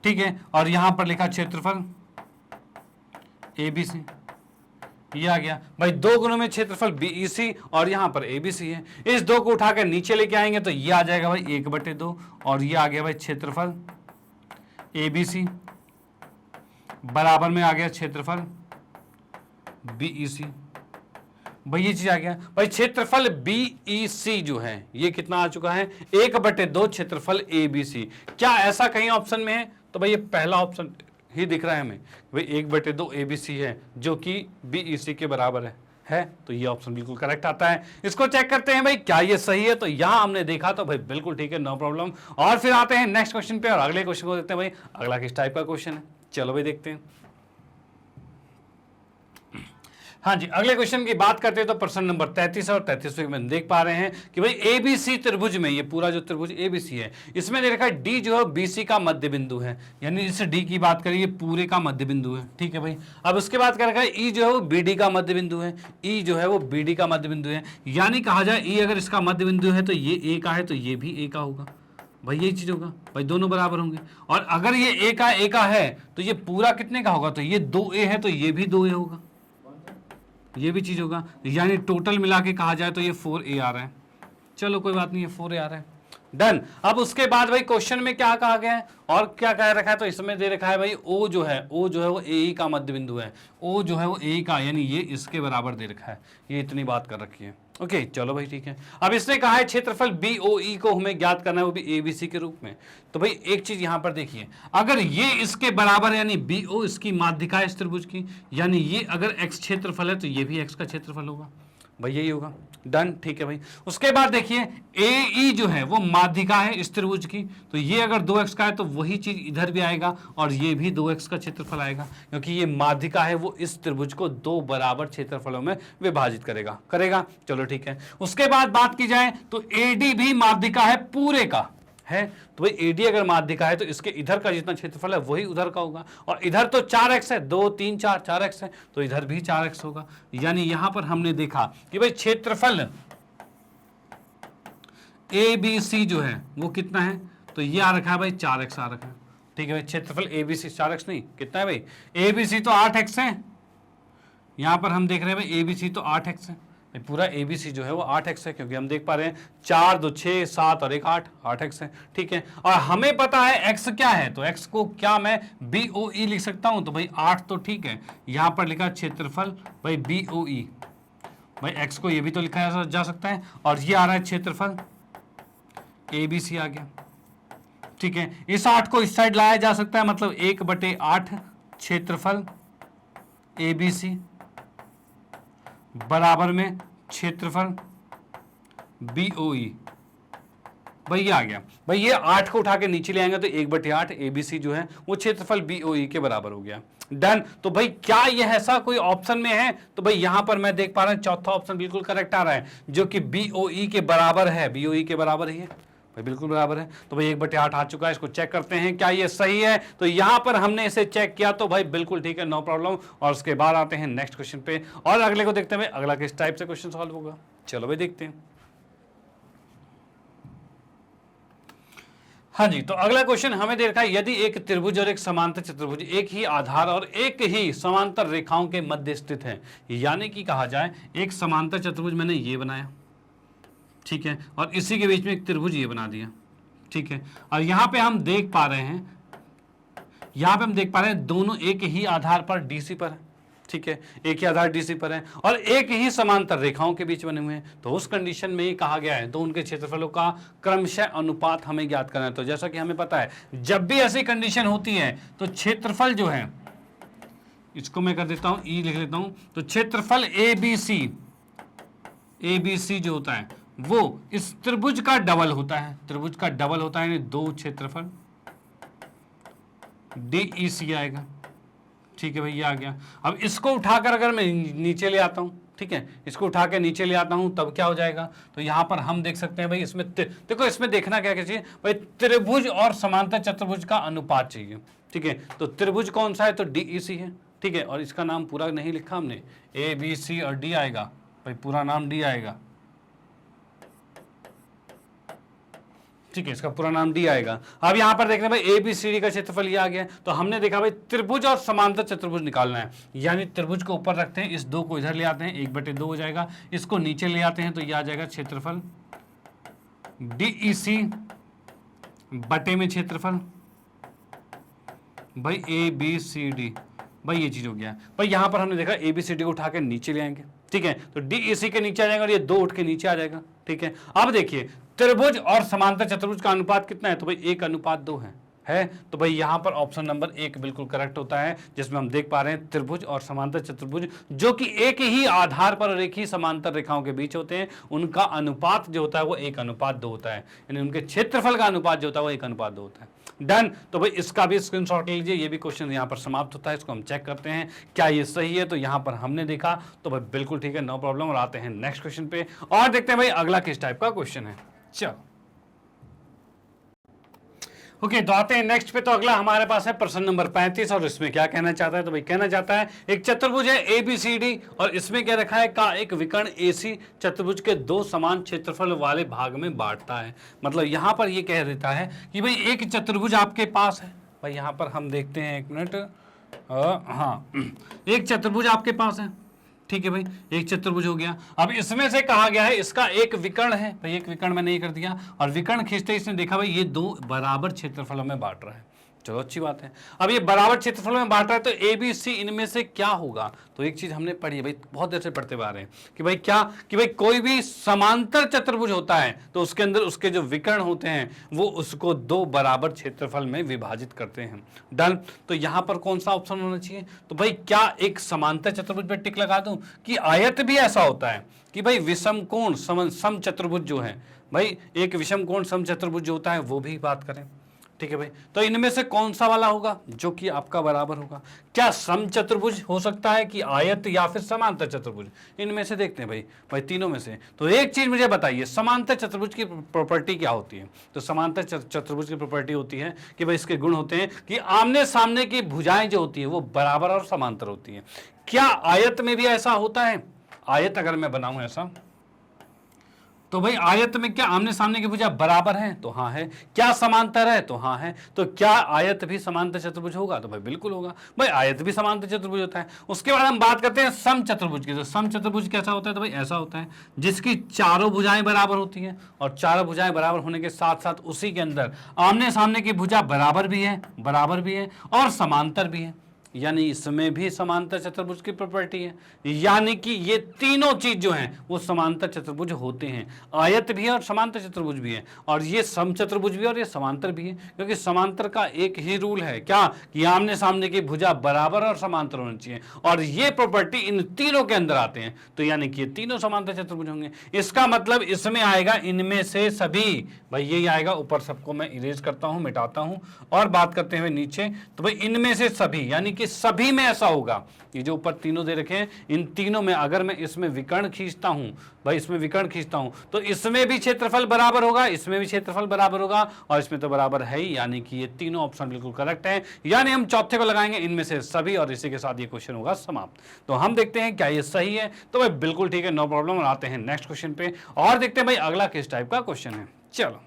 ठीक है, और यहां पर लिखा क्षेत्रफल एबीसी, ये आ गया भाई 2 गुणों में क्षेत्रफल बीईसी और यहां पर एबीसी है। इस 2 को उठाकर नीचे लेके आएंगे तो ये आ जाएगा भाई 1/2 और ये आ गया भाई क्षेत्रफल एबीसी बराबर में आ गया क्षेत्रफल बीईसी, भाई ये चीज आ गया। भाई क्षेत्रफल बीईसी जो है ये कितना आ चुका है 1/2 क्षेत्रफल एबीसी। क्या ऐसा कहीं ऑप्शन में है, तो भाई ये पहला ऑप्शन ही दिख रहा है हमें, भाई 1/2 एबीसी है जो कि बीईसी के बराबर है, तो ये ऑप्शन बिल्कुल करेक्ट आता है। इसको चेक करते हैं भाई क्या ये सही है, तो यहां हमने देखा तो भाई बिल्कुल ठीक है, नो प्रॉब्लम। और फिर आते हैं नेक्स्ट क्वेश्चन पे और अगले क्वेश्चन को देखते हैं भाई अगला किस टाइप का क्वेश्चन है। चलो भाई देखते हैं। हाँ जी, अगले क्वेश्चन की बात करते हैं तो प्रश्न नंबर 33 और 33 में देख पा रहे हैं कि भाई एबीसी त्रिभुज में, ये पूरा जो त्रिभुज एबीसी है इसमें दे रखा है डी जो है बीसी का मध्य बिंदु है, यानी इस डी की बात करें ये पूरे का मध्य बिंदु है। ठीक है भाई, अब उसके बाद क्या रखा है ई जो है वो बीडी का मध्य बिंदु है, ई जो है वो बीडी का मध्य बिंदु है, यानी कहा जाए ई अगर इसका मध्य बिंदु है तो ये ए का है तो ये भी ए का होगा, भाई यही चीज होगा, भाई दोनों बराबर होंगे। और अगर ये ए का है तो ये पूरा कितने का होगा, तो ये 2a है तो ये भी 2a होगा, ये भी चीज होगा, यानी टोटल मिला के कहा जाए तो ये 4a आ रहा है। चलो कोई बात नहीं, ये 4a आ रहा है, डन। अब उसके बाद भाई क्वेश्चन में क्या कहा गया है और क्या कह रखा है, तो इसमें दे रखा है भाई ओ जो है वो ए का मध्य बिंदु है, ओ जो है वो ए का, यानी ये इसके बराबर दे रखा है, ये इतनी बात कर रखी है। ओके चलो भाई ठीक है। अब इसने कहा है क्षेत्रफल बीओई को हमें ज्ञात करना है, वो भी एबीसी के रूप में। तो भाई एक चीज यहां पर देखिए, अगर ये इसके बराबर यानी बीओ इसकी माध्यिका है इस त्रिभुज की, यानी ये अगर एक्स क्षेत्रफल है तो ये भी एक्स का क्षेत्रफल होगा, भाई यही होगा, डन। ठीक है भाई, उसके बाद देखिए ए ई जो है वो माध्यिका है इस त्रिभुज की, तो ये अगर 2x का है तो वही चीज इधर भी आएगा और ये भी 2x का क्षेत्रफल आएगा, क्योंकि ये माध्यिका है वो इस त्रिभुज को 2 बराबर क्षेत्रफलों में विभाजित करेगा। चलो ठीक है, उसके बाद बात की जाए तो एडी भी माध्यिका है पूरे का है, तो भाई एडी अगर माध्यिका है तो इसके इधर का जितना क्षेत्रफल है वही उधर का होगा, और इधर तो 4x है, 2 3 4x है, तो इधर भी 4x होगा। यानी यहां पर हमने देखा कि भाई क्षेत्रफल ABC जो है वो कितना है, तो ये आ रखा है भाई 4x आ रखा है। ठीक है भाई, क्षेत्रफल ABC 4x नहीं, कितना है भाई ABC तो 8x है, यहां पर हम देख रहे हैं भाई ABC तो 8x है, पूरा एबीसी जो है वो 8x है, क्योंकि हम देख पा रहे हैं 4 2 6 7 और 1 8x है। ठीक है, और हमें पता है x क्या है, तो x को क्या मैं BOE लिख सकता हूं, तो भाई 8 तो ठीक है, यहां पर लिखा क्षेत्रफल भाई BOE, भाई x को ये भी तो लिखा जा सकता है, और ये आ रहा है क्षेत्रफल ABC आ गया। ठीक है, इस 8 को इस साइड लाया जा सकता है, मतलब 1/8 क्षेत्रफल ABC बराबर में क्षेत्रफल BOE, भाई ये आ गया। भाई ये 8 को उठा के नीचे ले आएंगे तो 1/8 ABC जो है वो क्षेत्रफल BOE के बराबर हो गया, डन। तो भाई क्या ये ऐसा कोई ऑप्शन में है, तो भाई यहां पर मैं देख पा रहा हूं चौथा ऑप्शन बिल्कुल करेक्ट आ रहा है, जो कि BOE के बराबर है, BOE के बराबर ही है भाई, बिल्कुल बराबर है। तो भाई 1/8 आ चुका है, इसको चेक करते हैं क्या ये सही है, तो यहां पर हमने इसे चेक किया तो भाई बिल्कुल ठीक है, नो प्रॉब्लम। और उसके बाद आते हैं नेक्स्ट क्वेश्चन पे और अगले को देखते हैं भाई अगला किस टाइप से क्वेश्चन सॉल्व होगा। चलो भाई देखते हैं। हाँ जी, तो अगला क्वेश्चन हमें दे रखा है, यदि एक त्रिभुज और एक समांतर चतुर्भुज एक ही आधार और एक ही समांतर रेखाओं के मध्य स्थित है, यानी कि कहा जाए एक समांतर चतुर्भुज मैंने ये बनाया, ठीक है, और इसी के बीच में एक त्रिभुज ये बना दिया। ठीक है, और यहां पे हम देख पा रहे हैं दोनों एक ही आधार पर DC पर है, ठीक है, एक ही आधार डीसी पर है और एक ही समांतर रेखाओं के बीच बने हुए हैं, तो उस कंडीशन में ये कहा गया है तो उनके क्षेत्रफलों का क्रमशः अनुपात हमें ज्ञात करना है। तो जैसा कि हमें पता है जब भी ऐसी कंडीशन होती है तो क्षेत्रफल जो है, इसको मैं कर देता हूं ई लिख लेता हूं, तो क्षेत्रफल ए बी सी जो होता है वो इस त्रिभुज का डबल होता है, त्रिभुज का डबल होता है, यानी दो क्षेत्रफल DEC आएगा। ठीक है भाई, ये आ गया। अब इसको उठाकर अगर मैं नीचे ले आता हूं, ठीक है, इसको उठा के नीचे ले आता हूं तब क्या हो जाएगा, तो यहां पर हम देख सकते हैं भाई इसमें देखो, इसमें देखना क्या क्या चाहिए भाई, त्रिभुज और समांतर चतुर्भुज का अनुपात चाहिए। ठीक है, तो त्रिभुज कौन सा है, तो DEC है। ठीक है, और इसका नाम पूरा नहीं लिखा हमने, ABC और D आएगा भाई, पूरा नाम D आएगा। ठीक है, इसका पूरा नाम D आएगा। अब यहां पर देखना भाई ABCD का क्षेत्रफल ये आ गया, तो हमने देखा भाई त्रिभुज और समांतर चतुर्भुज निकालना है, यानी त्रिभुज को ऊपर रखते हैं, इस दो को इधर ले आते हैं, 1/2 हो जाएगा, इसको नीचे ले आते हैं तो ये आ जाएगा क्षेत्रफल DEC बटे में क्षेत्रफल भाई ABCD। भाई ये चीज हो गया भाई, यहां पर हमने देखा ABCD को उठा के नीचे ले आएंगे। ठीक है, तो DEC के नीचे आ जाएगा और ये 2 उठ के नीचे आ जाएगा। ठीक है, अब देखिए त्रिभुज और समांतर चतुर्भुज का अनुपात कितना है, तो भाई 1:2 है। तो भाई यहां पर ऑप्शन नंबर 1 बिल्कुल करेक्ट होता है, जिसमें हम देख पा रहे हैं त्रिभुज और समांतर चतुर्भुज जो कि एक ही आधार पर और एक ही समांतर रेखाओं के बीच होते हैं, उनका अनुपात जो होता है वो 1:2 होता है, यानी उनके क्षेत्रफल का अनुपात जो होता है वो 1:2 होता है। डन। तो भाई इसका भी स्क्रीनशॉट ले लीजिए, ये भी क्वेश्चन यहाँ पर समाप्त होता है, इसको हम चेक करते हैं क्या ये सही है, तो यहाँ पर हमने देखा तो भाई बिल्कुल ठीक है, नो प्रॉब्लम। और आते हैं नेक्स्ट क्वेश्चन पे और देखते हैं भाई अगला किस टाइप का क्वेश्चन है। चलो ओके, तो आते हैं नेक्स्ट पे। तो अगला हमारे पास है प्रश्न नंबर 35 और इसमें क्या कहना चाहता है, तो भाई कहना चाहता है एक चतुर्भुज है ABCD और इसमें क्या रखा है का एक विकर्ण AC चतुर्भुज के 2 समान क्षेत्रफल वाले भाग में बांटता है। मतलब यहां पर ये कह देता है कि भाई एक चतुर्भुज आपके पास है, भाई यहां पर हम देखते हैं, एक मिनट, हाँ, एक चतुर्भुज आपके पास है। ठीक है भाई, एक चतुर्भुज हो गया। अब इसमें से कहा गया है इसका एक विकर्ण है, भाई एक विकर्ण मैंने ये कर दिया और विकर्ण खींचते इसने देखा भाई ये 2 बराबर क्षेत्रफलों में बांट रहा है। चलो अच्छी बात है। अब ये बराबर क्षेत्रफल में बांट रहा है तो ABC इनमें से क्या होगा, तो एक चीज हमने पढ़ी है भाई, बहुत देर से पढ़ते आ रहे हैं कि भाई क्या, कि भाई कोई भी समांतर चतुर्भुज होता है तो उसके अंदर उसके जो विकर्ण होते हैं वो उसको 2 बराबर क्षेत्रफल में विभाजित करते हैं। डन। तो यहां पर कौन सा ऑप्शन होना चाहिए, तो भाई क्या एक समांतर चतुर्भुज पर टिक लगा दूं, कि आयत भी ऐसा होता है कि भाई विषम कोण सम चतुर्भुज जो है, भाई एक विषम कोण सम चतुर्भुज जो होता है वो भी बात करें। ठीक है भाई, तो इनमें से कौन सा वाला होगा जो कि आपका बराबर होगा, क्या सम चतुर्भुज हो सकता है कि आयत या फिर समांतर चतुर्भुज, इनमें से देखते हैं भाई तीनों में से। तो एक चीज मुझे बताइए, समांतर चतुर्भुज की प्रॉपर्टी क्या होती है, तो समांतर चतुर्भुज की प्रॉपर्टी होती है कि भाई इसके गुण होते हैं कि आमने सामने की भुजाएं जो होती है वो बराबर और समांतर होती है। क्या आयत में भी ऐसा होता है, आयत अगर मैं बनाऊं ऐसा, तो भाई आयत में क्या आमने सामने की भुजा बराबर है, तो हाँ है। क्या समांतर है, तो हाँ है। तो क्या आयत भी समांतर चतुर्भुज होगा, तो भाई बिल्कुल होगा, भाई आयत भी समांतर चतुर्भुज होता है। उसके बाद हम बात करते हैं सम चतुर्भुज की। तो सम चतुर्भुज कैसा होता है, तो भाई ऐसा होता है जिसकी चारों भुजाएं बराबर होती हैं और चारों भुजाएं बराबर होने के साथ साथ उसी के अंदर आमने सामने की भुजा बराबर भी है और समांतर भी है, यानी इसमें भी समांतर चतुर्भुज की प्रॉपर्टी है। यानी कि ये तीनों चीज जो हैं वो समांतर चतुर्भुज होते हैं, आयत भी है और समांतर चतुर्भुज भी है, और ये सम चतुर्भुज भी है और ये समांतर भी है, क्योंकि समांतर का एक ही रूल है, क्या, कि आमने सामने की भुजा बराबर और समांतर होनी चाहिए, और ये प्रॉपर्टी इन तीनों के अंदर आते हैं, तो यानी कि ये तीनों समांतर चतुर्भुज होंगे। इसका मतलब इसमें आएगा इनमें से सभी, भाई यही आएगा। ऊपर सबको मैं इरेज करता हूं, मिटाता हूं और बात करते हुए नीचे, तो भाई इनमें से सभी यानी कि सभी में ऐसा होगा। ये जो ऊपर तीनों दे रखे हैं, इन तीनों में अगर मैं इसमें विकर्ण खींचता हूं, भाई इसमें विकर्ण खींचता हूं, तो इसमें भी क्षेत्रफल बराबर होगा, इसमें भी क्षेत्रफल बराबर होगा और इसमें तो बराबर है ही, यानी कि ये तीनों ऑप्शन बिल्कुल करेक्ट है। यानी हम चौथे को लगाएंगे इनमें से सभी और इसी के साथ ये क्वेश्चन होगा समाप्त। तो हम देखते हैं क्या ये सही है, तो भाई बिल्कुल ठीक है, नो प्रॉब्लम। और आते हैं नेक्स्ट क्वेश्चन पे और देखते हैं भाई अगला किस टाइप का क्वेश्चन है। चलो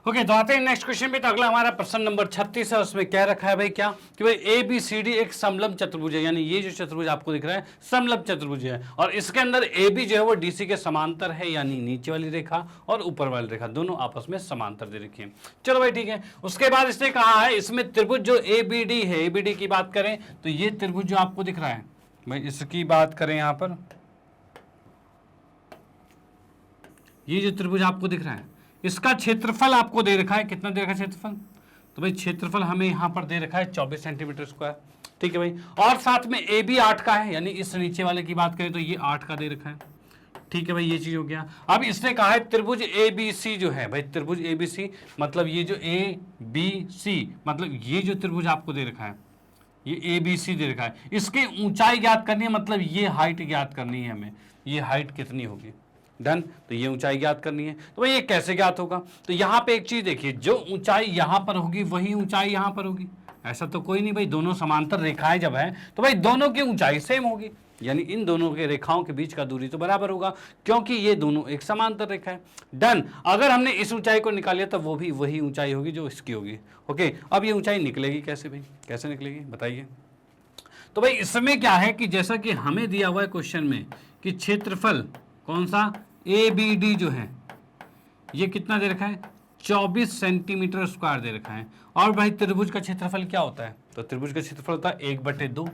ओके, तो आते हैं नेक्स्ट क्वेश्चन पे। तो अगला हमारा प्रश्न नंबर 36 है। उसमें क्या रखा है भाई, क्या कि भाई ए बी सी डी एक समलंब चतुर्भुज है, यानी ये जो चतुर्भुज आपको दिख रहा है समलंब चतुर्भुज है, और इसके अंदर ए बी जो है वो डी सी के समांतर है, यानी नीचे वाली रेखा और ऊपर वाली रेखा दोनों आपस में समांतर दे रखी है। चलो भाई ठीक है। उसके बाद इसने कहा है इसमें त्रिभुज जो ए बी डी है, ए बी डी की बात करें तो ये त्रिभुज जो आपको दिख रहा है भाई, इसकी बात करें यहां पर, ये जो त्रिभुज आपको दिख रहा है इसका क्षेत्रफल आपको दे रखा है, कितना दे रखा है क्षेत्रफल, तो भाई क्षेत्रफल हमें यहां पर दे रखा है 24 सेंटीमीटर स्क्वायर, ठीक है भाई। और साथ में ए बी 8 का है, यानी इस नीचे वाले की बात करें तो ये 8 का दे रखा है, ठीक है भाई, ये चीज हो गया। अब इसने कहा है त्रिभुज ए बी सी जो है भाई, त्रिभुज ए बी सी मतलब ये जो ए बी सी मतलब ये जो त्रिभुज आपको दे रखा है, ये ए बी सी दे रखा है, इसकी ऊंचाई ज्ञात करनी है, मतलब ये हाइट ज्ञात करनी है हमें, ये हाइट कितनी होगी, डन। तो ये ऊंचाई ज्ञात करनी है, तो भाई ये कैसे ज्ञात होगा, तो यहां पे एक चीज देखिए, जो ऊंचाई यहां पर होगी वही ऊंचाई यहां पर होगी, ऐसा तो कोई नहीं भाई, दोनों समांतर रेखाएं जब है तो भाई दोनों की ऊंचाई सेम होगी, यानी इन दोनों के रेखाओं के बीच का दूरी तो बराबर होगा, क्योंकि ये दोनों एक समांतर रेखा है, डन। अगर हमने इस ऊंचाई को निकाल लिया तो वो भी वही ऊंचाई होगी जो इसकी होगी, ओके। अब ये ऊंचाई निकलेगी कैसे भाई, कैसे निकलेगी बताइए। तो भाई इसमें क्या है कि जैसा कि हमें दिया हुआ है क्वेश्चन में कि क्षेत्रफल कौन सा ए बी डी जो है ये कितना दे रखा है 24 सेंटीमीटर स्क्वायर दे रखा है, और भाई त्रिभुज का क्षेत्रफल क्या होता है, तो त्रिभुज का क्षेत्रफल होता है 1/2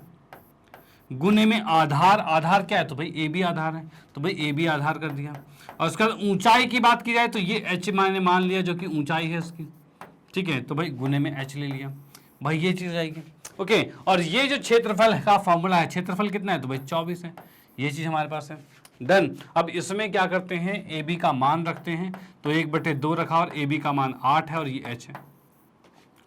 गुने में आधार, आधार क्या है तो भाई ए बी आधार है, तो भाई ए बी आधार कर दिया। और उसके बाद ऊंचाई की बात की जाए तो ये एच मैंने मान लिया जो कि ऊंचाई है इसकी, ठीक है, तो भाई गुने में एच ले लिया, भाई ये चीज आएगी, ओके। और ये जो क्षेत्रफल का फॉर्मूला है, क्षेत्रफल कितना है तो भाई 24 है, ये चीज हमारे पास है, डन। अब इसमें क्या करते हैं, ए बी का मान रखते हैं, तो 1/2 रखा और ए बी का मान 8 है और ये एच है,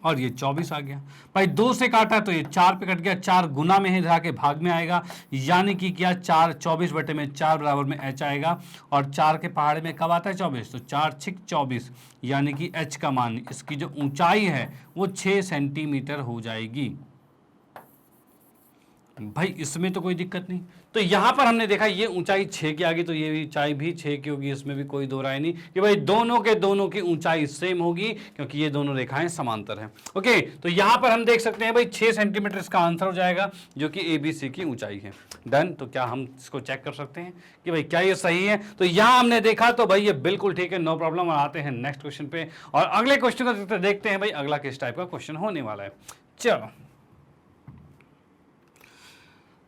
और ये 24 आ गया भाई, 2 से काटा तो ये 4 पे कट गया, 4 गुना में है इधर आके भाग में आएगा, यानी कि क्या 4 24/4 बराबर में एच आएगा, और 4 के पहाड़े में कब आता है 24, तो 4 6 24, यानी कि एच का मान, इसकी जो ऊंचाई है वो 6 सेंटीमीटर हो जाएगी भाई, इसमें तो कोई दिक्कत नहीं। तो यहां पर हमने देखा ये ऊंचाई 6 की आ गई, तो ये ऊंचाई भी 6 की होगी, इसमें भी कोई दो राय नहीं कि भाई दोनों के दोनों की ऊंचाई सेम होगी, क्योंकि ये दोनों रेखाएं समांतर हैं, ओके। तो यहां पर हम देख सकते हैं भाई 6 सेंटीमीटर इसका आंसर हो जाएगा, जो कि ए बी सी की ऊंचाई है, डन। तो क्या हम इसको चेक कर सकते हैं कि भाई क्या ये सही है, तो यहां हमने देखा तो भाई ये बिल्कुल ठीक है, नो प्रॉब्लम। और आते हैं नेक्स्ट क्वेश्चन पे, और अगले क्वेश्चन को देखते हैं भाई अगला किस टाइप का क्वेश्चन होने वाला है। चलो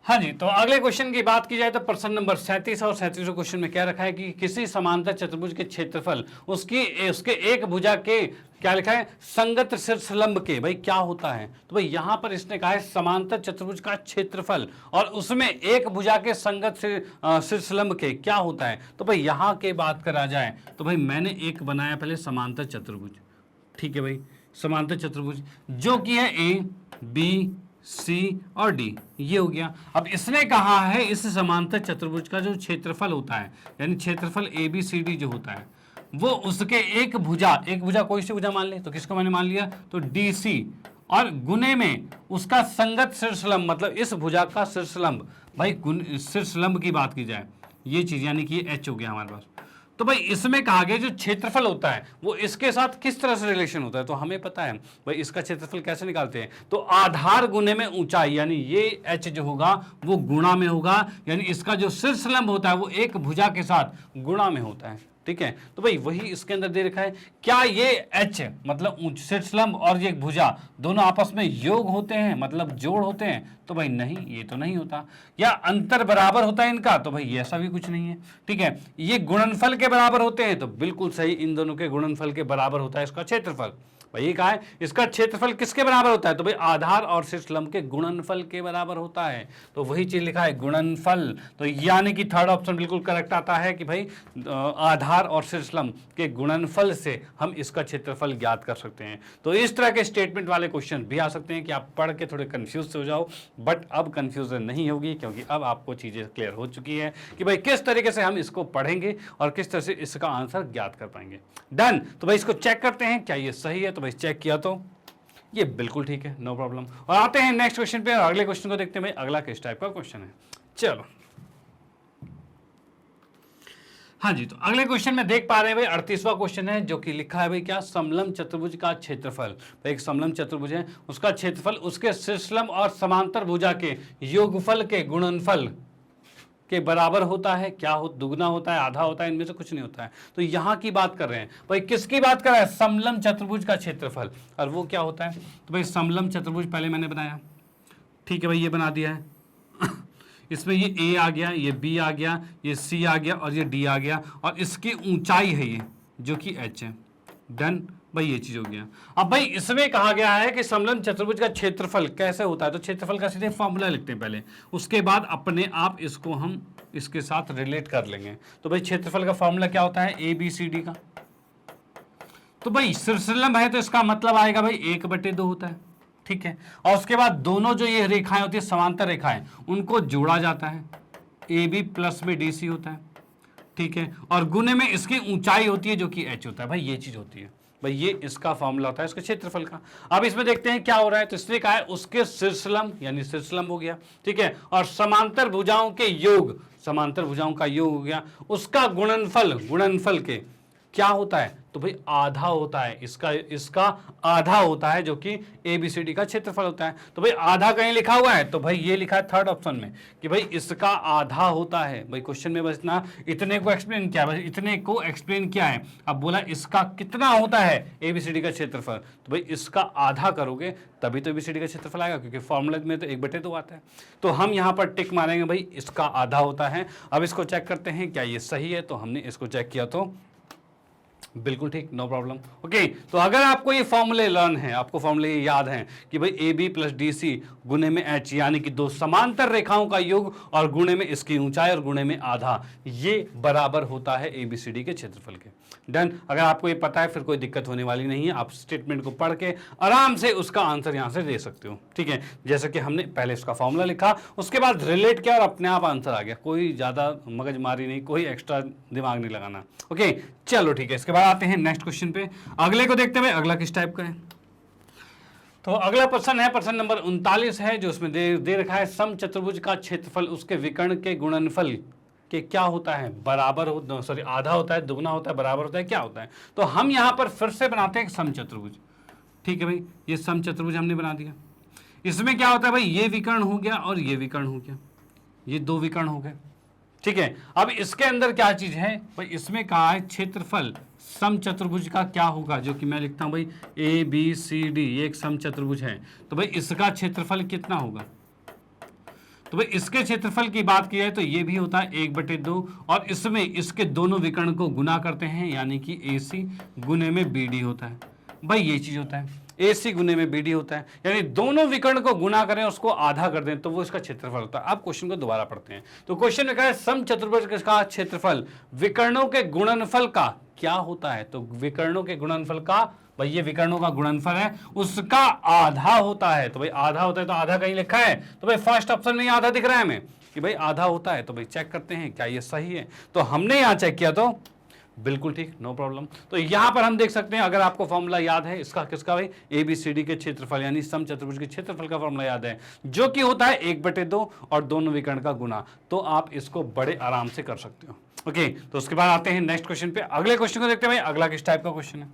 हाँ जी, तो अगले क्वेश्चन की बात की जाए तो प्रश्न नंबर 37 और 37 क्वेश्चन में क्या रखा है कि किसी समांतर चतुर्भुज के क्षेत्रफल उसके एक भुजा के क्या लिखा है संगत शीर्षलंब के, भाई क्या होता है, तो भाई यहां पर इसने कहा है समांतर चतुर्भुज का क्षेत्रफल और उसमें एक भुजा के संगत शीर्षलंब के क्या होता है। तो भाई यहां के बात करा जाए तो भाई मैंने एक बनाया पहले समांतर चतुर्भुज, ठीक है भाई, समांतर चतुर्भुज जो कि है ए बी सी और डी, ये हो गया। अब इसने कहा है इस समांतर चतुर्भुज का जो क्षेत्रफल होता है, यानी क्षेत्रफल ए बी सी डी जो होता है वो उसके एक भुजा कोई सी भुजा मान ले, तो किसको मैंने मान लिया तो डी सी, और गुने में उसका संगत शीर्षलंब, मतलब इस भुजा का शीर्षलंब, भाई शीर्षलंब की बात की जाए ये चीज, यानी कि ये एच हो गया हमारे पास। तो भाई इसमें कहा गया जो क्षेत्रफल होता है वो इसके साथ किस तरह से रिलेशन होता है, तो हमें पता है भाई इसका क्षेत्रफल कैसे निकालते हैं, तो आधार गुने में ऊंचाई, यानी ये h जो होगा वो गुणा में होगा, यानी इसका जो शीर्षलंब होता है वो एक भुजा के साथ गुणा में होता है, ठीक है। तो भाई वही इसके अंदर दे रखा है, क्या ये h मतलब शीर्षलंब और ये भुजा दोनों आपस में योग होते हैं, मतलब जोड़ होते हैं, तो भाई नहीं, ये तो नहीं होता। या अंतर बराबर होता है इनका, तो भाई ऐसा भी कुछ नहीं है, ठीक है। ये गुणनफल के बराबर होते हैं, तो बिल्कुल सही, इन दोनों के गुणनफल के बराबर होता है इसका क्षेत्रफल। भाई ये कहा है इसका क्षेत्रफल किसके बराबर होता है, तो भाई आधार और शीर्षलंब के गुणनफल के बराबर होता है, तो वही चीज लिखा है गुणनफल। तो यानी कि थर्ड ऑप्शन बिल्कुल करेक्ट आता है कि भाई आधार और शीर्षलंब के गुणनफल से हम इसका क्षेत्रफल ज्ञात कर सकते हैं। तो इस तरह के स्टेटमेंट वाले क्वेश्चन भी आ सकते हैं कि आप पढ़ के थोड़े कंफ्यूज हो जाओ, बट अब कंफ्यूजन नहीं होगी, क्योंकि अब आपको चीजें क्लियर हो चुकी है कि भाई किस तरीके से हम इसको पढ़ेंगे और किस तरह से इसका आंसर ज्ञात कर पाएंगे। डन। तो भाई इसको चेक करते हैं क्या ये सही है, तो भाई चेक किया तो ये बिल्कुल ठीक है, नो प्रॉब्लम। और आते हैं नेक्स्ट क्वेश्चन पे, और अगले क्वेश्चन को देखते हैं भाई अगला किस टाइप का क्वेश्चन है। चलो हाँ जी, तो अगले क्वेश्चन में देख पा रहे हैं भाई 38वां क्वेश्चन है, जो कि लिखा है भाई क्या, समलम चतुर्भुज का क्षेत्रफल। भाई एक समलम चतुर्भुज है, उसका क्षेत्रफल उसके शीर्षलंब और समांतर भुजा के योगफल के गुणनफल के बराबर होता है। क्या हो, दुगना होता है, आधा होता है, इनमें से कुछ नहीं होता है। तो यहां की बात कर रहे हैं भाई, किसकी बात कर रहे हैं, समलम चतुर्भुज का क्षेत्रफल। और वो क्या होता है, तो भाई समलम चतुर्भुज पहले मैंने बनाया, ठीक है भाई, ये बना दिया है। इसमें ये ए आ गया, ये बी आ गया, ये सी आ गया और ये डी आ गया, और इसकी ऊंचाई है ये, जो कि एच है। डन भाई, ये चीज हो गया। अब भाई इसमें कहा गया है कि समलम चतुर्भुज का क्षेत्रफल कैसे होता है, तो क्षेत्रफल का सीधे फॉर्मूला लिखते हैं पहले, उसके बाद अपने आप इसको हम इसके साथ रिलेट कर लेंगे। तो भाई क्षेत्रफल का फॉर्मूला क्या होता है, ए बी सी डी का। तो भाई शीर्षलंब है तो इसका मतलब आएगा भाई 1/2 होता है, ठीक है। और उसके बाद दोनों जो ये रेखाएं होती है, समांतर रेखाएं, उनको जोड़ा जाता है, ए बी प्लस में डी सी होता है, ठीक है। और गुने में इसकी ऊंचाई होती है, जो कि एच होता है। भाई ये चीज होती है, भाई ये इसका फॉर्मूला होता है इसके क्षेत्रफल का। अब इसमें देखते हैं क्या हो रहा है। तो इसने कहा है उसके शीर्षलंब, यानी शीर्षलंब हो गया, ठीक है, और समांतर भुजाओं के योग, समांतर भुजाओं का योग हो गया, उसका गुणनफल, गुणनफल के क्या होता है, तो भाई आधा होता है, इसका आधा होता है, जो कि एबीसीडी का क्षेत्रफल होता है। तो भाई आधा कहीं लिखा हुआ है, तो भाई ये लिखा है थर्ड ऑप्शन में कि भाई इसका आधा होता है। भाई क्वेश्चन में बस इतने को एक्सप्लेन किया, बस इतने को एक्सप्लेन किया है। अब बोला इसका कितना होता है एबीसीडी का क्षेत्रफल, तो भाई इसका आधा करोगे तभी तो एबीसीडी का क्षेत्रफल आएगा, क्योंकि फॉर्मूले में तो 1/2 आता है। तो हम यहाँ पर टिक मारेंगे, भाई इसका आधा होता है। अब इसको चेक करते हैं क्या ये सही है। तो हमने इसको चेक किया तो बिल्कुल ठीक, नो प्रॉब्लम। ओके, तो अगर आपको ये फॉर्मूले लर्न है, आपको फॉर्मूले याद हैं कि भाई A B plus D C गुणे में एच, यानी कि दो समांतर रेखाओं का योग और गुणे में इसकी ऊंचाई और गुणे में आधा, ये बराबर होता है एबीसीडी के क्षेत्रफल के। डन। अगर आपको ये पता है फिर कोई दिक्कत होने वाली नहीं है, आप स्टेटमेंट को पढ़ के आराम से उसका आंसर यहां से दे सकते हो, ठीक है। जैसे कि हमने पहले इसका फॉर्मूला लिखा, उसके बाद रिलेट किया और अपने आप आंसर आ गया, कोई ज्यादा मगजमारी नहीं, कोई एक्स्ट्रा दिमाग नहीं लगाना। ओके चलो ठीक है, इसके बाद आते हैं नेक्स्ट क्वेश्चन पे। अगले को देखते हुए, अगला किस टाइप का है। तो अगला प्रश्न है, प्रश्न नंबर 39 है, जो उसमें दे रखा है समचतुर्भुज का क्षेत्रफल उसके विकर्ण के गुणनफल के क्या होता है, बराबर हो, सॉरी आधा होता है, दुगना होता है, बराबर होता है, क्या होता है। तो हम यहां पर फिर से बनाते हैं समचतुर्भुज, ठीक है भाई। ये समचतुर्भुज हमने बना दिया। इसमें क्या होता है भाई, ये विकर्ण हो गया और ये विकर्ण हो गया, ये दो विकर्ण हो गए, ठीक है। अब इसके अंदर क्या चीज है भाई, इसमें कहा है क्षेत्रफल समचतुर्भुज का क्या होगा, जो कि मैं लिखता हूं भाई ए बी सी डी, ये एक समचतुर्भुज है। तो भाई इसका क्षेत्रफल कितना होगा, तो भाई इसके क्षेत्रफल की बात की जाए तो ये भी होता है 1/2, और इसमें इसके दोनों विकर्ण को गुना करते हैं, यानी कि ए सी गुने में बी डी होता है। भाई ये चीज होता है, ए सी गुने में बी डी होता है, यानी दोनों विकर्ण को गुना करें, उसको आधा कर दें, तो वो इसका क्षेत्रफल होता है। अब क्वेश्चन को दोबारा पढ़ते हैं। तो क्वेश्चन में कहा है समचतुर्भुज का क्षेत्रफल विकर्णों के गुणनफल का क्या होता है। तो विकर्णों के गुणनफल का, भाई ये विकर्णों का गुणनफल है, उसका आधा होता है। तो भाई आधा होता है, तो आधा कहीं लिखा है, तो भाई फर्स्ट ऑप्शन में आधा दिख रहा है हमें कि भाई आधा होता है। तो भाई चेक करते हैं क्या ये सही है। तो हमने यहां चेक किया तो बिल्कुल ठीक, नो प्रॉब्लम। तो यहां पर हम देख सकते हैं, अगर आपको फॉर्मूला याद है इसका, किसका भाई, एबीसीडी के क्षेत्रफल यानी समचतुर्भुज के क्षेत्रफल का फॉर्मूला याद है, जो कि होता है 1/2 और दोनों विकर्ण का गुना। तो आप इसको बड़े आराम से कर सकते हो। ओके, तो उसके बाद आते हैं नेक्स्ट क्वेश्चन पे। अगले क्वेश्चन को देखते हैं भाई, अगला किस टाइप का क्वेश्चन है।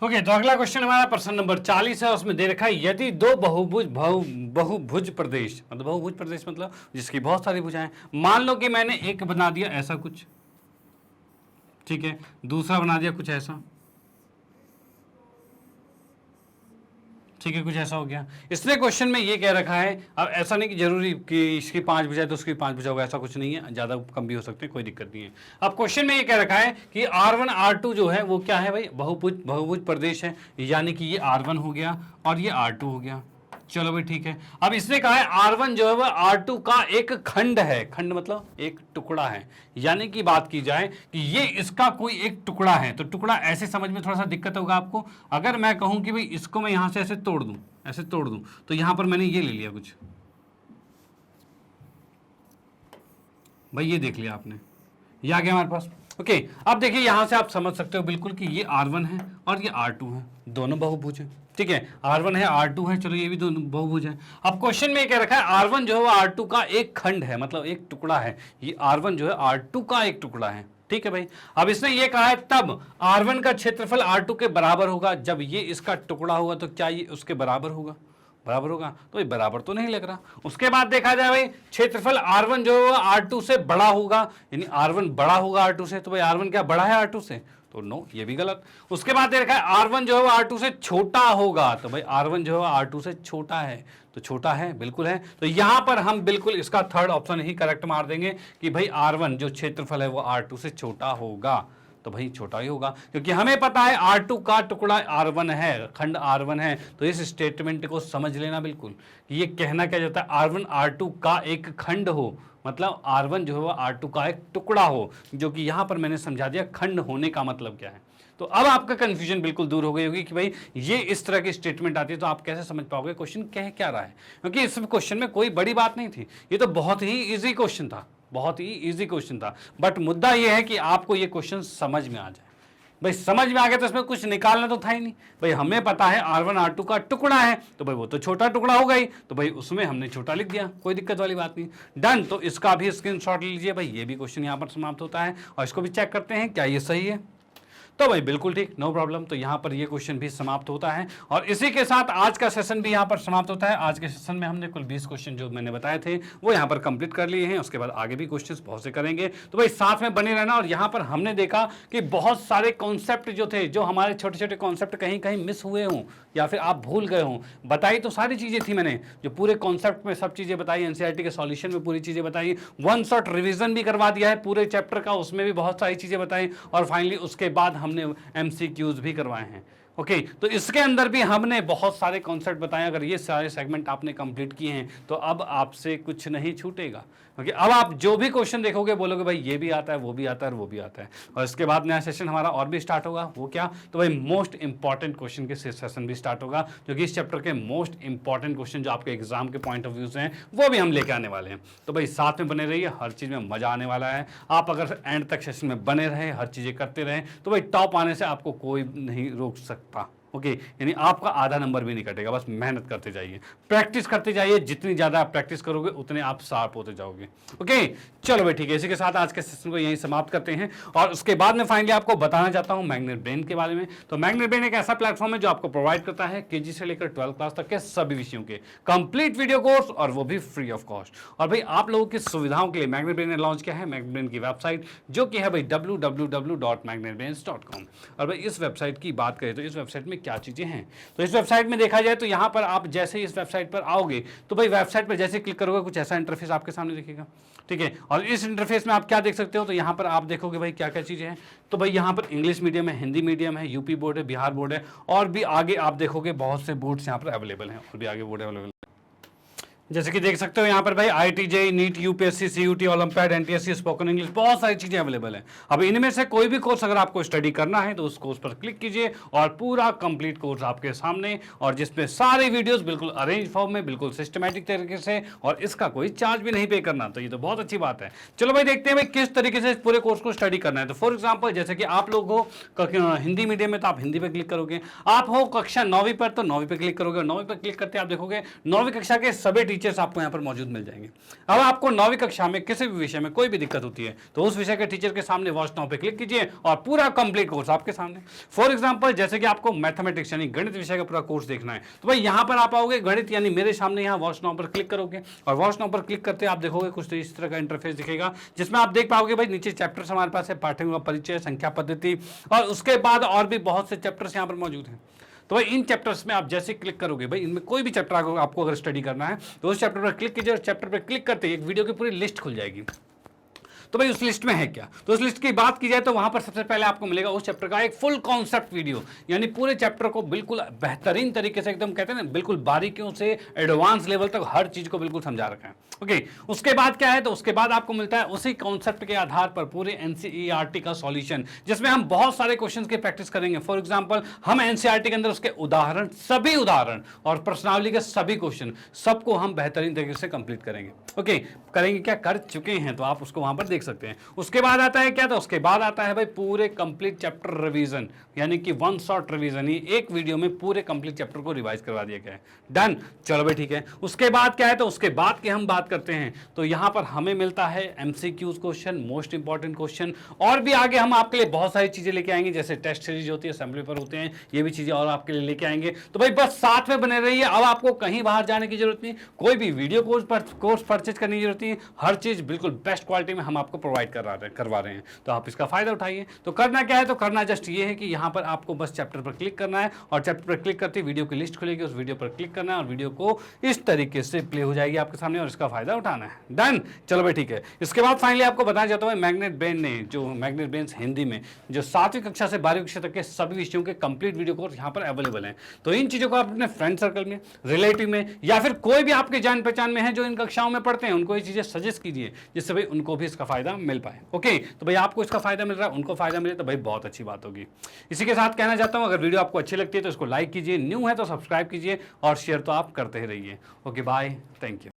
ओके, तो अगला क्वेश्चन हमारा प्रश्न नंबर 40 है। उसमें दे रखा है यदि दो बहुभुज प्रदेश, मतलब बहुभुज प्रदेश मतलब जिसकी बहुत सारी भुजाएं, मान लो कि मैंने एक बना दिया ऐसा कुछ, ठीक है, दूसरा बना दिया कुछ ऐसा, ठीक है, कुछ ऐसा हो गया। इसने क्वेश्चन में ये कह रखा है, अब ऐसा नहीं कि जरूरी कि इसकी 5 भुजाएं तो उसकी 5 भुजा होगा, ऐसा कुछ नहीं है, ज्यादा कम भी हो सकते हैं, कोई दिक्कत नहीं है। अब क्वेश्चन में ये कह रखा है कि R1 R2 जो है वो क्या है भाई, बहुभुज प्रदेश है, यानी कि ये R1 हो गया और ये R2 हो गया। चलो भाई ठीक है। अब इसने कहा है R1 जो है वह R2 का एक खंड है, खंड मतलब एक टुकड़ा है, यानी कि बात की जाए कि ये इसका कोई एक टुकड़ा है। तो टुकड़ा ऐसे समझ में थोड़ा सा दिक्कत होगा आपको। अगर मैं कहूं कि भाई इसको मैं यहां से ऐसे तोड़ दूं, ऐसे तोड़ दूं, तो यहां पर मैंने ये ले लिया कुछ, भाई ये देख लिया आपने, ये आ गया हमारे पास। ओके, अब देखिए यहां से आप समझ सकते हो बिल्कुल कि ये R1 है और ये R2 है, दोनों बहुभुज हैं। ठीक है, R1 है R2 है, चलो ये भी दोनों बहुभुज है। अब क्वेश्चन में क्या रखा है, R1 जो है वो R2 का एक खंड है, मतलब एक टुकड़ा है। ये R1 जो है R2 का एक टुकड़ा है। ठीक है भाई, अब इसने ये कहा है तब R1 का क्षेत्रफल R2 के बराबर होगा, जब ये इसका टुकड़ा होगा तो क्या ये उसके बराबर होगा, बराबर होगा। तो ये बराबर तो नहीं लग रहा। उसके बाद देखा जाए भाई क्षेत्रफल R1 जो है R2 से बड़ा होगा, यानी R1 बड़ा होगा R2 से, तो भाई R1 क्या बड़ा है R2 से, तो नो, ये भी गलत। उसके बाद देखा है R1 जो है R2 से छोटा होगा, तो भाई R1 जो है R2 से छोटा है, तो छोटा है, बिल्कुल है। तो यहां पर हम बिल्कुल इसका थर्ड ऑप्शन ही करेक्ट मार देंगे कि भाई R1 जो क्षेत्रफल है वो R2 से छोटा होगा, तो भाई छोटा ही होगा, क्योंकि हमें पता है R2 का टुकड़ा R1 है, खंड R1 है। तो इस स्टेटमेंट को समझ लेना बिल्कुल कि ये कहना क्या जाता है, R1 R2 का एक खंड हो, मतलब R1 जो है वो R2 का एक टुकड़ा हो, जो कि यहां पर मैंने समझा दिया खंड होने का मतलब क्या है। तो अब आपका कंफ्यूजन बिल्कुल दूर हो गई होगी कि भाई ये इस तरह की स्टेटमेंट आती है तो आप कैसे समझ पाओगे क्वेश्चन कह क्या रहा है, क्योंकि इस क्वेश्चन में कोई बड़ी बात नहीं थी, ये तो बहुत ही इजी क्वेश्चन था, बहुत ही इजी क्वेश्चन था। बट मुद्दा यह है कि आपको ये क्वेश्चन समझ में आ जाए। भाई समझ में आ गया तो इसमें कुछ निकालना तो था ही नहीं। भाई हमें पता है R1 R2 का टुकड़ा है, तो भाई वो तो छोटा टुकड़ा होगा ही, तो भाई उसमें हमने छोटा लिख दिया, कोई दिक्कत वाली बात नहीं। डन, तो इसका भी स्क्रीनशॉट लीजिए भाई, ये भी क्वेश्चन यहाँ पर समाप्त होता है और इसको भी चेक करते हैं क्या ये सही है। तो भाई बिल्कुल ठीक, नो प्रॉब्लम। तो यहाँ पर ये क्वेश्चन भी समाप्त होता है और इसी के साथ आज का सेशन भी यहाँ पर समाप्त होता है। आज के सेशन में हमने कुल 20 क्वेश्चन जो मैंने बताए थे वो यहाँ पर कंप्लीट कर लिए हैं। उसके बाद आगे भी क्वेश्चंस बहुत से करेंगे, तो भाई साथ में बने रहना। और यहाँ पर हमने देखा कि बहुत सारे कॉन्सेप्ट जो थे, जो हमारे छोटे छोटे कॉन्सेप्ट कहीं कहीं मिस हुए हों या फिर आप भूल गए हों, बताई तो सारी चीज़ें थी मैंने, जो पूरे कॉन्सेप्ट में सब चीज़ें बताई, एनसीईआरटी के सॉल्यूशन में पूरी चीज़ें बताई, वन शॉट रिविजन भी करवा दिया है पूरे चैप्टर का, उसमें भी बहुत सारी चीज़ें बताई, और फाइनली उसके बाद हमने MCQs भी करवाए हैं। ओके, तो इसके अंदर भी हमने बहुत सारे कॉन्सेप्ट बताए। अगर ये सारे सेगमेंट आपने कंप्लीट किए हैं तो अब आपसे कुछ नहीं छूटेगा, क्योंकि अब आप जो भी क्वेश्चन देखोगे बोलोगे भाई ये भी आता है, वो भी आता है और वो भी आता है। और इसके बाद नया सेशन हमारा और भी स्टार्ट होगा, वो क्या, तो भाई मोस्ट इंपॉर्टेंट क्वेश्चन के सेशन भी स्टार्ट होगा, जो कि इस चैप्टर के मोस्ट इंपॉर्टेंट क्वेश्चन जो आपके एग्जाम के पॉइंट ऑफ व्यू से हैं वो भी हम लेके आने वाले हैं। तो भाई साथ में बने रहिए, हर चीज़ में मजा आने वाला है। आप अगर एंड तक सेशन में बने रहे, हर चीज़ें करते रहें, तो भाई टॉप आने से आपको कोई नहीं रोक सकता। ओके, यानी आपका आधा नंबर भी नहीं कटेगा, बस मेहनत करते जाइए, प्रैक्टिस करते जाइए। जितनी ज़्यादा आप प्रैक्टिस करोगे उतने आप शार्प होते जाओगे। ओके, चलो भाई ठीक है, इसी के साथ आज के सेशन को यहीं समाप्त करते हैं। और उसके बाद में फाइनली आपको बताना चाहता हूं मैग्नेट ब्रेन के बारे में। तो मैग्नेट ब्रेन एक ऐसा प्लेटफॉर्म है जो आपको प्रोवाइड करता है केजी से लेकर 12 क्लास तक के सभी विषयों के कंप्लीट वीडियो कोर्स, और वो भी फ्री ऑफ कॉस्ट। और भाई आप लोगों की सुविधाओं के लिए मैग्नेट ब्रेन ने लॉन्च किया है मैग्नेट ब्रेन की वेबसाइट, जो कि है भाई www.magnetbrains.com। और भाई इस वेबसाइट की बात करें तो इस वेबसाइट में क्या चीज़ें हैं, तो इस वेबसाइट में देखा जाए तो यहाँ पर आप जैसे इस वेबसाइट पर आओगे तो भाई वेबसाइट पर जैसे क्लिक करोगे कुछ ऐसा इंटरफेस आपके सामने दिखेगा। ठीक है, और इस इंटरफेस में आप क्या देख सकते हो, तो यहाँ पर आप देखोगे भाई क्या क्या चीज़ें हैं। तो भाई यहाँ पर इंग्लिश मीडियम है, हिंदी मीडियम है, यूपी बोर्ड है, बिहार बोर्ड है, और भी आगे आप देखोगे बहुत से बोर्ड्स यहाँ पर अवेलेबल हैं, और भी आगे बोर्ड अवेलेबल। जैसे कि देख सकते हो यहाँ पर भाई IIT, NEET, UPSC, CUT, olympiad, NTSC, spoken English, बहुत सारी चीज़ें अवेलेबल हैं। अब इनमें से कोई भी कोर्स अगर आपको स्टडी करना है तो उस कोर्स पर क्लिक कीजिए और पूरा कंप्लीट कोर्स आपके सामने, और जिसमें सारे वीडियोस बिल्कुल अरेंज फॉर्म में, बिल्कुल सिस्टमैटिक तरीके से, और इसका कोई चार्ज भी नहीं पे करना। तो ये तो बहुत अच्छी बात है। चलो भाई देखते हैं भाई किस तरीके से पूरे कोर्स को स्टडी करना है। तो फॉर एग्जाम्पल जैसे कि आप लोग हो हिंदी मीडियम में तो आप हिंदी पर क्लिक करोगे, आप हो कक्षा 9वीं पर तो 9वीं पर क्लिक करोगे, 9वीं पर क्लिक करते आप देखोगे 9वीं कक्षा के सभी टीचर्स आपको यहाँ पर मौजूद मिल जाएंगे। अब आपको 9वीं कक्षा में किसी भी विषय में कोई भी दिक्कत होती है तो उस विषय के टीचर के सामने वॉच नाउ पे क्लिक कीजिए और पूरा कंप्लीट कोर्स आपके सामने। फॉर एग्जांपल जैसे कि आपको मैथमेटिक्स यानी गणित विषय का पूरा कोर्स देखना है तो भाई यहाँ पर आप आओगे, गणित यानी मेरे सामने यहाँ वॉच नाउ पर क्लिक करोगे, और वॉच नाउ पर क्लिक करते आप देखोगे कुछ तो इस तरह का इंटरफेस दिखेगा, जिसमें आप देख पाओगे भाई नीचे चैप्टर्स हमारे पास है, पाठ्यक्रम का परिचय, संख्या पद्धति, और उसके बाद और भी बहुत से चैप्टर्स यहाँ पर मौजूद हैं। तो भाई इन चैप्टर्स में आप जैसे क्लिक करोगे, भाई इनमें कोई भी चैप्टर आपको अगर स्टडी करना है तो उस चैप्टर पर क्लिक कीजिए, और चैप्टर पर क्लिक करते ही एक वीडियो की पूरी लिस्ट खुल जाएगी। तो भाई उस लिस्ट में है क्या, तो उस लिस्ट की बात की जाए तो वहां पर सबसे पहले आपको मिलेगा उस चैप्टर का एक फुल कॉन्सेप्ट वीडियो, यानी पूरे चैप्टर को बिल्कुल बेहतरीन तरीके से, एकदम कहते हैं ना बिल्कुल बारीकियों से एडवांस लेवल तक हर चीज को बिल्कुल समझा रखा है। ओके, उसके बाद क्या है, तो उसके बाद आपको मिलता है उसी कॉन्सेप्ट के आधार पर पूरे एनसीईआरटी का सॉल्यूशन, जिसमें हम बहुत सारे क्वेश्चंस की प्रैक्टिस करेंगे। फॉर एग्जांपल हम एनसीईआरटी के अंदर उसके उदाहरण, सभी उदाहरण और प्रश्नावली के सभी क्वेश्चन सबको हम बेहतरीन तरीके से कंप्लीट करेंगे। ओके, करेंगे क्या, कर चुके हैं, तो आप उसको वहां पर देख सकते हैं। उसके बाद आता है क्या, तो उसके बाद आता है भाई पूरे कंप्लीट चैप्टर रिवीजन, यानी कि वन शॉट रिवीजन, ही एक वीडियो में पूरे कंप्लीट चैप्टर को रिवाइज करवा दिया गया है। डन, चलो भाई ठीक है। उसके बाद क्या है, तो उसके बाद की हम बात करते हैं, तो यहां पर हमें मिलता है MCQs question, most important question, और भी आगे हम आपके लिए बहुत सारी चीजें लेके आएंगे, जैसे टेस्ट सीरीज होती है, असेंबली पेपर होते हैं, ये भी चीजें और आपके लिए लेके आएंगे। तो भाई बस साथ में बने रहिए, अब आपको कहीं बाहर जाने की जरूरत नहीं, कोई भी वीडियो कोर्स परचेज करने की जरूरत नहीं, हर चीज बिल्कुल बेस्ट क्वालिटी में हम आपको प्रोवाइड करवा रहे हैं, तो आप इसका फायदा उठाइए। तो करना क्या है, तो करना जस्ट ये है कि यहाँ पर आपको बस चैप्टर पर क्लिक करना है, और चैप्टर पर क्लिक करते ही वीडियो की लिस्ट खुलेगी, उस वीडियो पर क्लिक करना है और वीडियो को इस तरीके से प्ले हो जाएगी आपके सामने, और इसका फायदा उठाना है। डन, चलो भाई ठीक है। इसके बाद फाइनली आपको बताना चाहता हूँ, मैग्नेट ब्रेन ने, जो मैग्नेट ब्रेन हिंदी में जो 7वीं कक्षा से 12वीं कक्षा तक के सभी विषयों के कंप्लीट वीडियो कोर्स यहाँ पर अवेलेबल हैं। तो इन चीजों को आप अपने फ्रेंड सर्कल में, रिलेटिव में, या फिर कोई भी आपके जान पहचान में है जो इन कक्षाओं में पढ़ते हैं, उनको ये चीजें सजेस्ट कीजिए, जिससे भाई उनको भी इसका फायदा मिल पाए। ओके, तो भाई आपको इसका फायदा मिल रहा है, उनको फायदा मिले, तो भाई बहुत अच्छी बात होगी। इसी के साथ कहना चाहता हूं, अगर वीडियो आपको अच्छी लगती है तो इसको लाइक कीजिए, न्यू है तो सब्सक्राइब कीजिए, और शेयर तो आप करते ही रहिए। Okay bye, thank you.